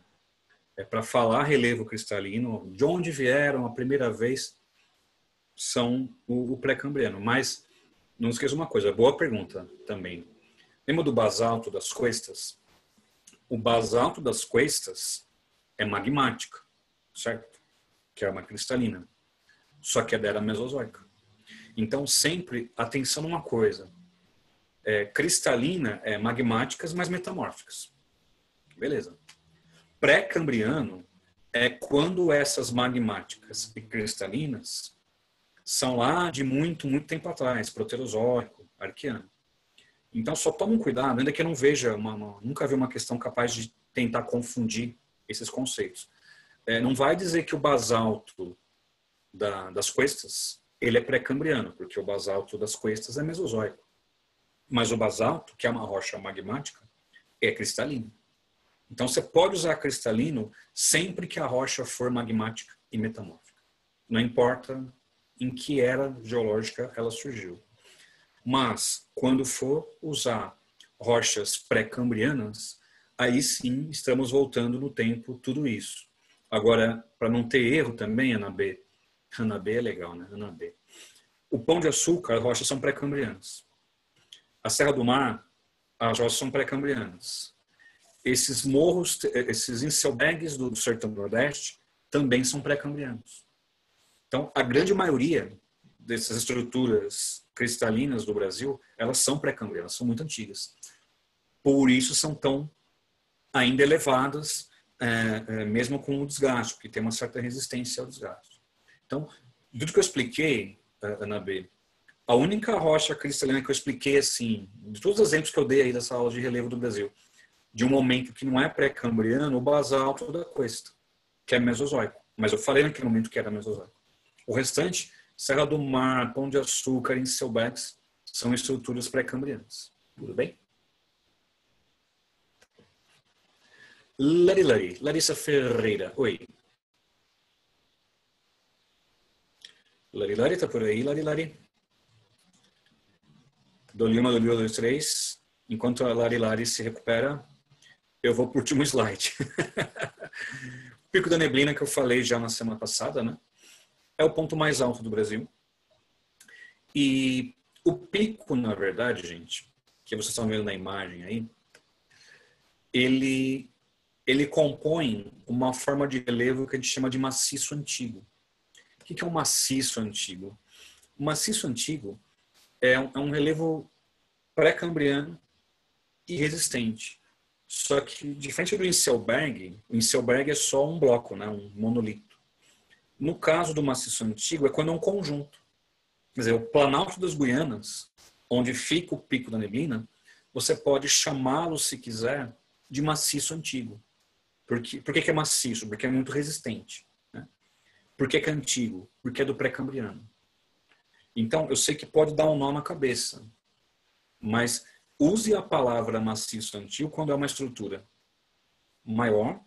para falar relevo cristalino. De onde vieram a primeira vez são o pré-cambriano. Mas não esqueça uma coisa, boa pergunta também. Lembra do basalto das cuestas? O basalto das cuestas é magmática, certo? Que é uma cristalina. Só que é da era mesozoica. Então, sempre, atenção numa coisa. Cristalina é magmáticas, mas metamórficas. Beleza. Pré-cambriano é quando essas magmáticas e cristalinas são lá de muito, muito tempo atrás. Proterozoico, arqueano. Então, só toma um cuidado, ainda que eu não veja, nunca vi uma questão capaz de tentar confundir esses conceitos. Não vai dizer que o basalto das cuestas, ele é pré-cambriano, porque o basalto das cuestas é mesozoico. Mas o basalto, que é uma rocha magmática, é cristalino. Então, você pode usar cristalino sempre que a rocha for magmática e metamórfica. Não importa em que era geológica ela surgiu. Mas, quando for usar rochas pré-cambrianas, aí sim estamos voltando no tempo tudo isso. Agora, para não ter erro também, Ana B. Ana B é legal, né? Ana B. O Pão de Açúcar, as rochas são pré-cambrianas. A Serra do Mar, as rochas são pré-cambrianas. Esses morros, esses inselbergs do sertão do Nordeste também são pré-cambrianos. Então, a grande maioria dessas estruturas cristalinas do Brasil, elas são pré-cambrianas, são muito antigas. Por isso são tão ainda elevadas, mesmo com o desgaste, porque tem uma certa resistência ao desgaste. Então, tudo que eu expliquei, Ana B, a única rocha cristalina que eu expliquei assim, de todos os exemplos que eu dei aí dessa aula de relevo do Brasil, de um momento que não é pré-cambriano, o basalto da cuesta, que é mesozoico. Mas eu falei naquele momento que era mesozoico. O restante, Serra do Mar, Pão de Açúcar, Inselbergs, são estruturas pré-cambrianas. Tudo bem? Larissa Ferreira. Oi. Lari, tá por aí, Lari. Dou-lhe uma, dou-lhe 2, 3. Enquanto a Lari se recupera, eu vou para o último slide. O Pico da Neblina, que eu falei já na semana passada, né? É o ponto mais alto do Brasil. E o pico, na verdade, gente, que vocês estão vendo na imagem aí, ele compõe uma forma de relevo que a gente chama de maciço antigo. O que é um maciço antigo? O maciço antigo é um relevo pré-cambriano e resistente. Só que, diferente do Inselberg, o Inselberg é só um bloco, né? Um monolito. No caso do maciço antigo, é quando é um conjunto. Quer dizer, o Planalto das Guianas, onde fica o Pico da Neblina, você pode chamá-lo, se quiser, de maciço antigo. Por que é maciço? Porque é muito resistente. Né? Por que é antigo? Porque é do pré-cambriano. Então, eu sei que pode dar um nó na cabeça, mas use a palavra maciço antigo quando é uma estrutura maior,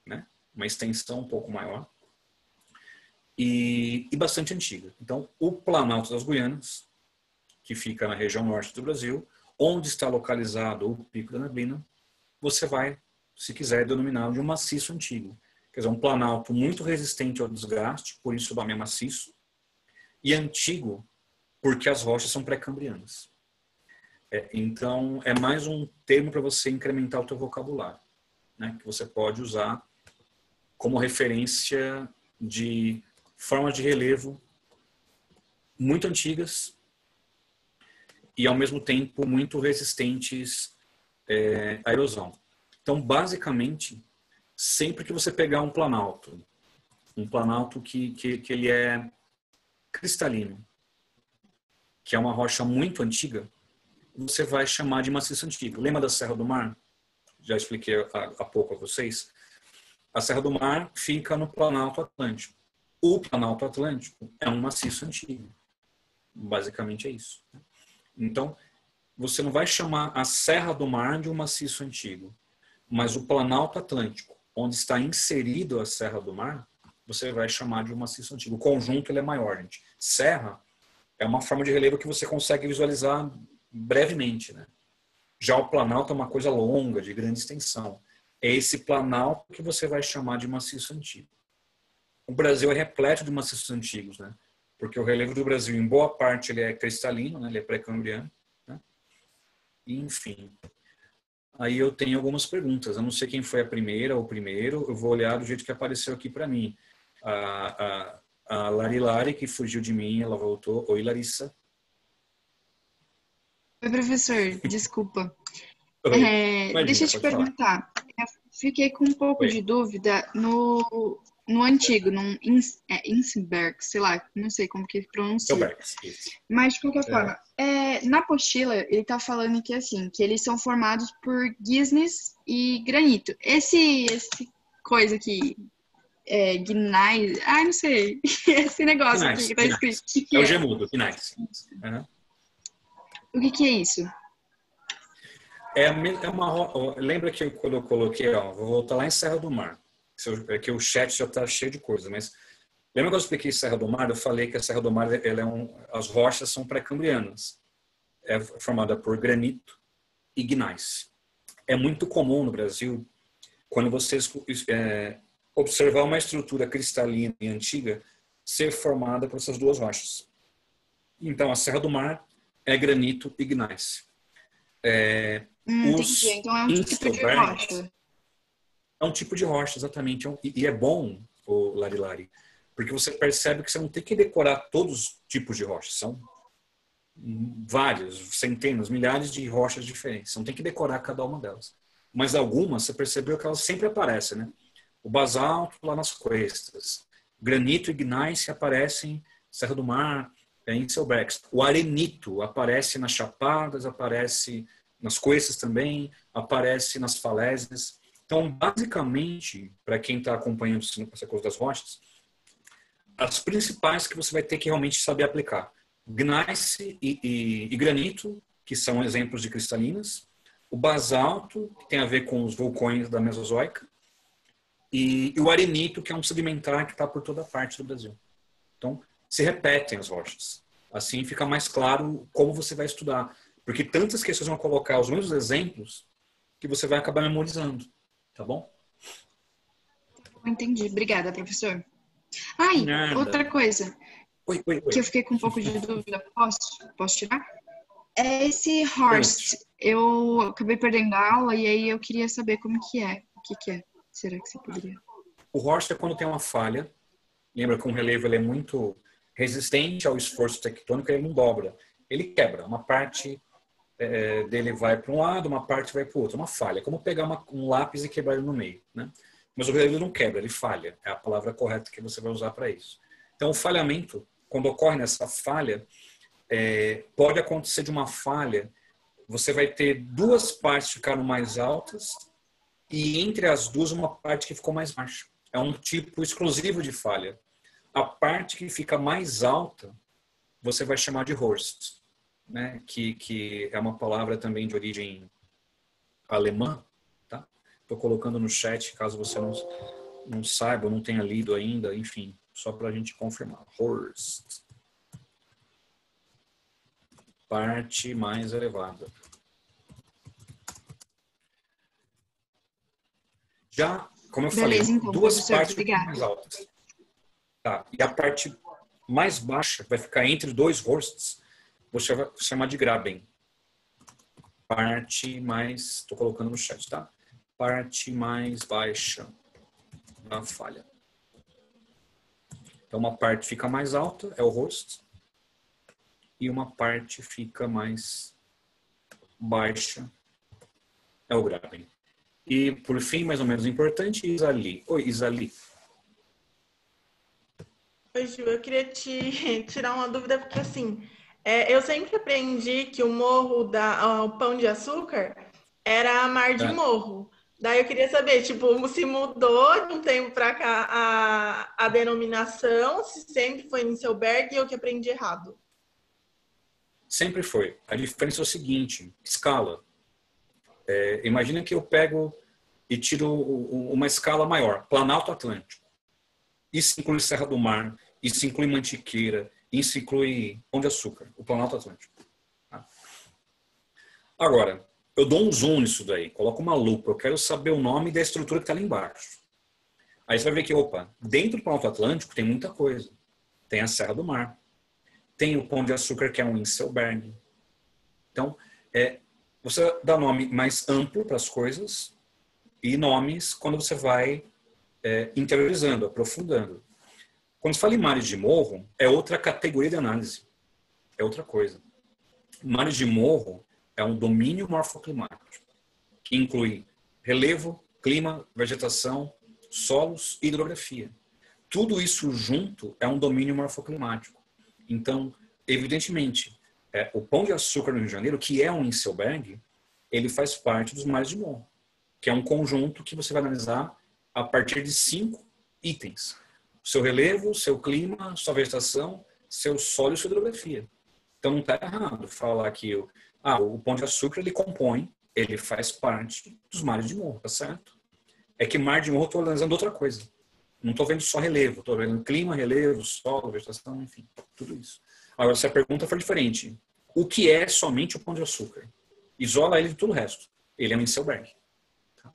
né? Uma extensão um pouco maior, e bastante antiga. Então, o Planalto das Guianas, que fica na região norte do Brasil, onde está localizado o Pico da Neblina, você vai, se quiser, denominá-lo de um maciço antigo. Quer dizer, um planalto muito resistente ao desgaste, por isso o nome é maciço, e antigo, porque as rochas são pré-cambrianas. Então, é mais um termo para você incrementar o teu vocabulário, né? Que você pode usar como referência de formas de relevo muito antigas e, ao mesmo tempo, muito resistentes à erosão. Então, basicamente, sempre que você pegar um planalto que ele é cristalino, que é uma rocha muito antiga, você vai chamar de maciço antigo. Lembra da Serra do Mar? Já expliquei há pouco a vocês. A Serra do Mar fica no Planalto Atlântico. O Planalto Atlântico é um maciço antigo. Basicamente é isso. Então, você não vai chamar a Serra do Mar de um maciço antigo, mas o Planalto Atlântico, onde está inserido a Serra do Mar, você vai chamar de um maciço antigo. O conjunto ele é maior, gente. Serra é uma forma de relevo que você consegue visualizar brevemente, né? Já o planalto é uma coisa longa, de grande extensão. É esse planalto que você vai chamar de maciço antigo. O Brasil é repleto de maciços antigos, né? Porque o relevo do Brasil, em boa parte, ele é cristalino, né? Ele é pré-cambriano, né? Enfim. Aí eu tenho algumas perguntas. Eu não sei quem foi a primeira ou o primeiro. Eu vou olhar do jeito que apareceu aqui para mim. A Lari, que fugiu de mim, ela voltou. Oi, Larissa. Oi, professor, desculpa. Imagina, Deixa eu te perguntar. Eu fiquei com um pouco de dúvida no antigo, no Insenberg, sei lá, não sei como que pronuncia. Mas, de qualquer forma, na apostila, ele tá falando que, assim, que eles são formados por guisnes e granito. Esse coisa aqui, gneiss, não sei, esse negócio aqui que tá escrito. É o gemudo, gneiss. Uhum. O que é isso? Lembra que quando eu coloquei, vou voltar lá em Serra do Mar, que o chat já está cheio de coisa, mas lembra que eu expliquei Serra do Mar? Eu falei que a Serra do Mar, as rochas são pré-cambrianas, é formada por granito e gneiss. É muito comum no Brasil, quando vocês observar uma estrutura cristalina e antiga, ser formada por essas duas rochas. Então, a Serra do Mar é granito e gneiss. Entendi. Então é um tipo de rocha. É um tipo de rocha, exatamente. E é bom, o Lari, porque você percebe que você não tem que decorar todos os tipos de rochas. São vários, centenas, milhares de rochas diferentes. Você não tem que decorar cada uma delas. Mas algumas, você percebeu que elas sempre aparecem, né? O basalto lá nas crestas. Granito e gneiss aparecem Serra do Mar, em Inselberg. O arenito aparece nas chapadas, aparece nas crestas também, aparece nas falésias. Então, basicamente, para quem está acompanhando essa coisa das rochas, as principais que você vai ter que realmente saber aplicar. Gneiss e granito, que são exemplos de cristalinas. O basalto, que tem a ver com os vulcões da Mesozoica. E o arenito, que é um sedimentar que está por toda parte do Brasil. Então, se repetem as rochas. Assim fica mais claro como você vai estudar. Porque tantas questões vão colocar os mesmos exemplos que você vai acabar memorizando. Tá bom? Entendi. Obrigada, professor. Outra coisa. Oi. Que eu fiquei com um pouco de dúvida. Posso tirar? É esse Horst. Eu acabei perdendo a aula e aí eu queria saber como que é. O que é? Será que você poderia? O Horst é quando tem uma falha. Lembra que um relevo ele é muito resistente ao esforço tectônico, ele não dobra. Ele quebra. Uma parte dele vai para um lado, uma parte vai para o outro. Uma falha. É como pegar um lápis e quebrar ele no meio, né? Mas o relevo não quebra, ele falha. É a palavra correta que você vai usar para isso. Então, o falhamento, quando ocorre nessa falha, pode acontecer de uma falha, você vai ter duas partes que ficaram mais altas e entre as duas uma parte que ficou mais baixa. É um tipo exclusivo de falha. A parte que fica mais alta, você vai chamar de Horst, né? Que é uma palavra também de origem alemã. Tá? Estou colocando no chat, caso você não saiba, não tenha lido ainda, enfim, só para a gente confirmar. Horst. Parte mais elevada. Já, como eu falei, então, duas partes mais altas. Tá. E a parte mais baixa vai ficar entre dois Horsts, você vai chamar de Graben. parte mais, estou colocando no chat, tá? Parte mais baixa da falha. Então, uma parte fica mais alta, é o rosto, e uma parte fica mais baixa, é o graben. E, por fim, mais ou menos importante, Isali. Oi, Isali. Oi, Ju, eu queria te tirar uma dúvida, porque assim, eu sempre aprendi que o morro o Pão de Açúcar era Mar de Morro. Daí eu queria saber, tipo, se mudou de um tempo para cá a denominação, se sempre foi Nisselberg e eu que aprendi errado. Sempre foi. A diferença é o seguinte, escala. Imagina que eu pego e tiro uma escala maior, Planalto Atlântico. Isso inclui Serra do Mar, isso inclui Mantiqueira, isso inclui Pão de Açúcar, o Planalto Atlântico. Tá? Agora, eu dou um zoom nisso daí, coloco uma lupa, eu quero saber o nome da estrutura que está ali embaixo. Aí você vai ver que, opa, dentro do Planalto Atlântico tem muita coisa. Tem a Serra do Mar, tem o Pão de Açúcar, que é um Inselberg. Então, você dá nome mais amplo para as coisas e nomes quando você vai interiorizando, aprofundando. Quando se fala em mares de morro, é outra categoria de análise. É outra coisa. Mares de morro é um domínio morfoclimático, que inclui relevo, clima, vegetação, solos e hidrografia. Tudo isso junto é um domínio morfoclimático. Então, evidentemente, o Pão de Açúcar no Rio de Janeiro, que é um Inselberg, ele faz parte dos mares de morro, que é um conjunto que você vai analisar a partir de 5 itens. Seu relevo, seu clima, sua vegetação, seu solo e sua hidrografia. Então não está errado falar que o Pão de Açúcar ele faz parte dos mares de morro, tá certo? É que mar de morro eu estou analisando outra coisa. Não estou vendo só relevo, estou vendo clima, relevo, solo, vegetação, enfim, tudo isso. Agora, se a pergunta for diferente, o que é somente o Pão de Açúcar? Isola ele de todo o resto. Ele é um Inselberg. Tá?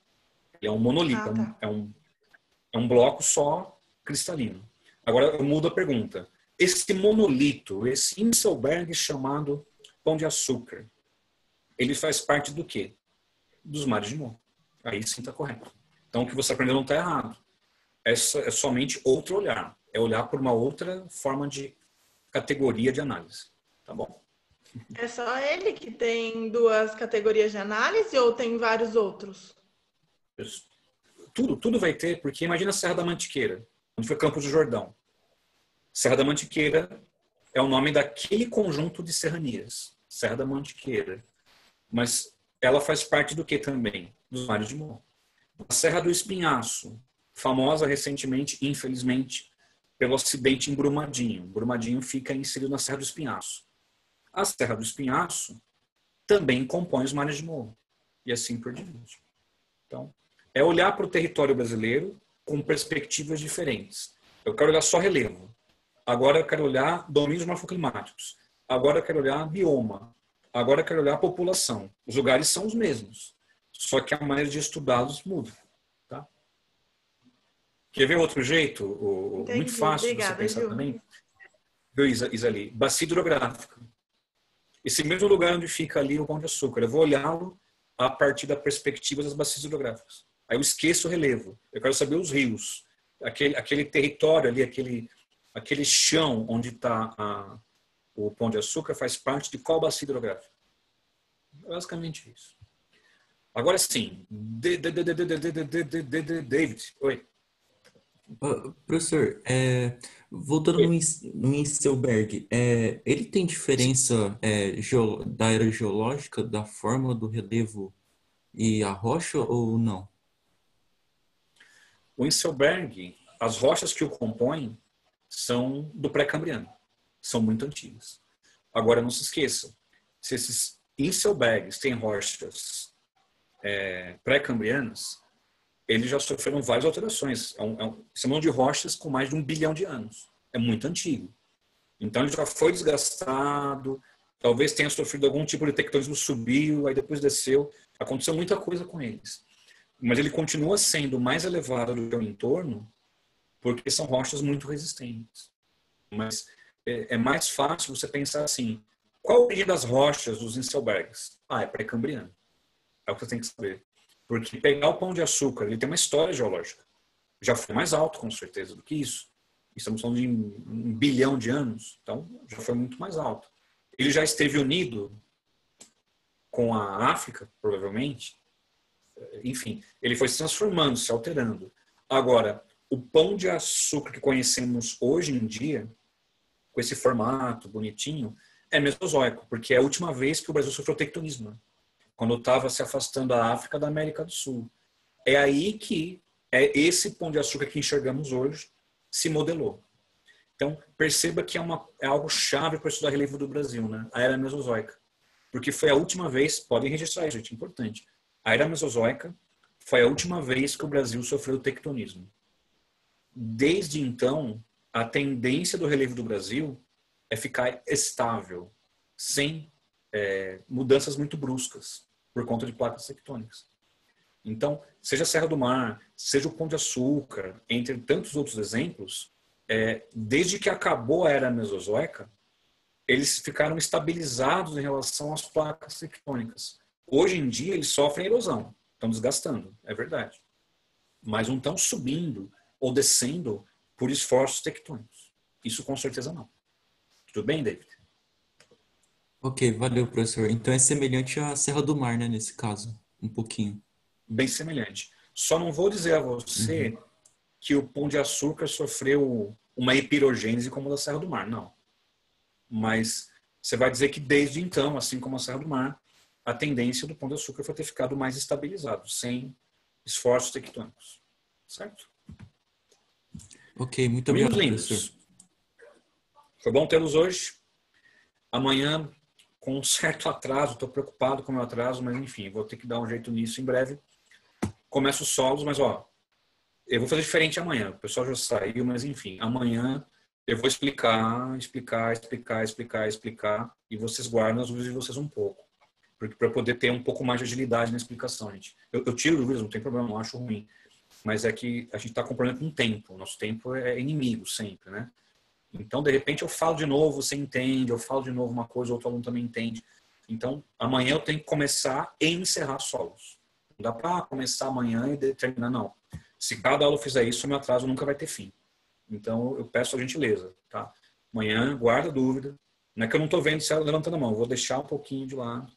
Ele é um monolito, é um bloco só cristalino. Agora eu mudo a pergunta. Esse monolito, esse Inselberg chamado Pão de Açúcar, ele faz parte do quê? Dos mares de morro. Aí sim está correto. Então o que você aprendeu não está errado. É somente outro olhar. É olhar por uma outra forma de categoria de análise. Tá bom? É só ele que tem 2 categorias de análise ou tem vários outros? Tudo vai ter, porque imagina a Serra da Mantiqueira, onde foi Campos do Jordão. Serra da Mantiqueira é o nome daquele conjunto de serranias. Serra da Mantiqueira. Mas ela faz parte do que também? Dos mares de morro. A Serra do Espinhaço, famosa recentemente, infelizmente, pelo acidente em Brumadinho. Brumadinho fica inserido na Serra do Espinhaço. A Serra do Espinhaço também compõe os mares de morro. E assim por diante. Então, é olhar para o território brasileiro com perspectivas diferentes. Eu quero olhar só relevo. Agora eu quero olhar domínios morfoclimáticos. Agora eu quero olhar bioma. Agora eu quero olhar população. Os lugares são os mesmos. Só que a maneira de estudá-los muda. Tá? Quer ver outro jeito? Muito fácil de você pensar também. Viu, Isali? Bacia hidrográfica. Esse mesmo lugar onde fica ali o Pão de Açúcar. Eu vou olhá-lo a partir da perspectiva das bacias hidrográficas. Aí eu esqueço o relevo. Eu quero saber os rios. Aquele território ali, aquele chão onde está o Pão de Açúcar faz parte de qual bacia hidrográfica? Basicamente isso. Agora sim, David, oi. Professor, voltando no Inselberg, ele tem diferença da era geológica, da forma do relevo e a rocha ou não? O Inselberg, as rochas que o compõem são do pré-cambriano, são muito antigas. Agora, não se esqueça, se esses Inselbergs têm rochas pré-cambrianas, eles já sofreram várias alterações. Chamam de rochas com mais de 1 bilhão de anos. É muito antigo. Então, ele já foi desgastado, talvez tenha sofrido algum tipo de tectonismo, subiu, aí depois desceu. Aconteceu muita coisa com eles. Mas ele continua sendo mais elevado do que o entorno, porque são rochas muito resistentes. Mas é mais fácil você pensar assim, Qual a origem das rochas dos Inselbergs? É pré-cambriano. É o que você tem que saber. Porque pegar o Pão de Açúcar, ele tem uma história geológica. Já foi mais alto, com certeza, do que isso. Estamos falando de 1 bilhão de anos. Então, já foi muito mais alto. Ele já esteve unido com a África, provavelmente. Enfim, ele foi se transformando, se alterando. Agora, o Pão de Açúcar que conhecemos hoje em dia, com esse formato bonitinho, é mesozoico, porque é a última vez que o Brasil sofreu tectonismo, né? Quando estava se afastando da África da América do Sul. É aí que esse Pão de Açúcar que enxergamos hoje se modelou. Então, perceba que é algo chave para estudar relevo do Brasil, né? A Era Mesozoica. Porque foi a última vez, podem registrar isso, gente, importante. A Era Mesozoica foi a última vez que o Brasil sofreu tectonismo. Desde então, a tendência do relevo do Brasil é ficar estável, sem mudanças muito bruscas, por conta de placas tectônicas. Então, seja a Serra do Mar, seja o Pão de Açúcar, entre tantos outros exemplos, desde que acabou a Era Mesozoica, eles ficaram estabilizados em relação às placas tectônicas. Hoje em dia, eles sofrem erosão, estão desgastando, é verdade. Mas não estão subindo ou descendo por esforços tectônicos. Isso com certeza não. Tudo bem, David? Ok, valeu, professor. Então é semelhante à Serra do Mar, né, nesse caso, um pouquinho. Bem semelhante. Só não vou dizer a você que o Pão de Açúcar sofreu uma epirogênese como a da Serra do Mar, não. Mas você vai dizer que desde então, assim como a Serra do Mar, a tendência do Pão de Açúcar foi ter ficado mais estabilizado, sem esforços tectônicos. Certo? Ok, muito obrigado, professor. Foi bom tê-los hoje. Amanhã, com um certo atraso, estou preocupado com o meu atraso, mas enfim, vou ter que dar um jeito nisso em breve. Começo os solos, mas eu vou fazer diferente amanhã. O pessoal já saiu, mas enfim, amanhã eu vou explicar, e vocês guardam as dúvidas de vocês um pouco. Para poder ter um pouco mais de agilidade na explicação, gente. Eu tiro dúvidas, não tem problema, não acho ruim. Mas é que a gente está com problema com o tempo. O nosso tempo é inimigo sempre, né? Então, de repente, eu falo de novo, você entende, eu falo de novo uma coisa, outro aluno também entende. Então, amanhã eu tenho que começar e encerrar solos. Não dá para começar amanhã e terminar, não. Se cada aula fizer isso, o meu atraso nunca vai ter fim. Então, eu peço a gentileza, tá? Amanhã, guarda a dúvida. Não é que eu não estou vendo se ela levantando a mão, eu vou deixar um pouquinho de lado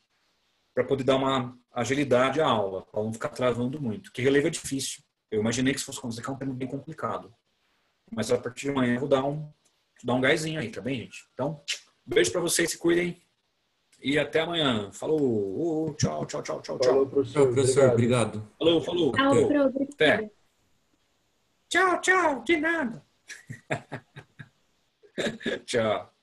para poder dar uma agilidade à aula, para não ficar travando muito. Que relevo é difícil. Eu imaginei que se fosse acontecer, que é um tema bem complicado. Mas a partir de amanhã eu vou dar um gásinho aí, tá bem, gente? Então, beijo pra vocês, se cuidem. E até amanhã. Falou. Tchau. Falou, professor. Obrigado. Falou. Tchau, Até. Tchau, de nada. Tchau.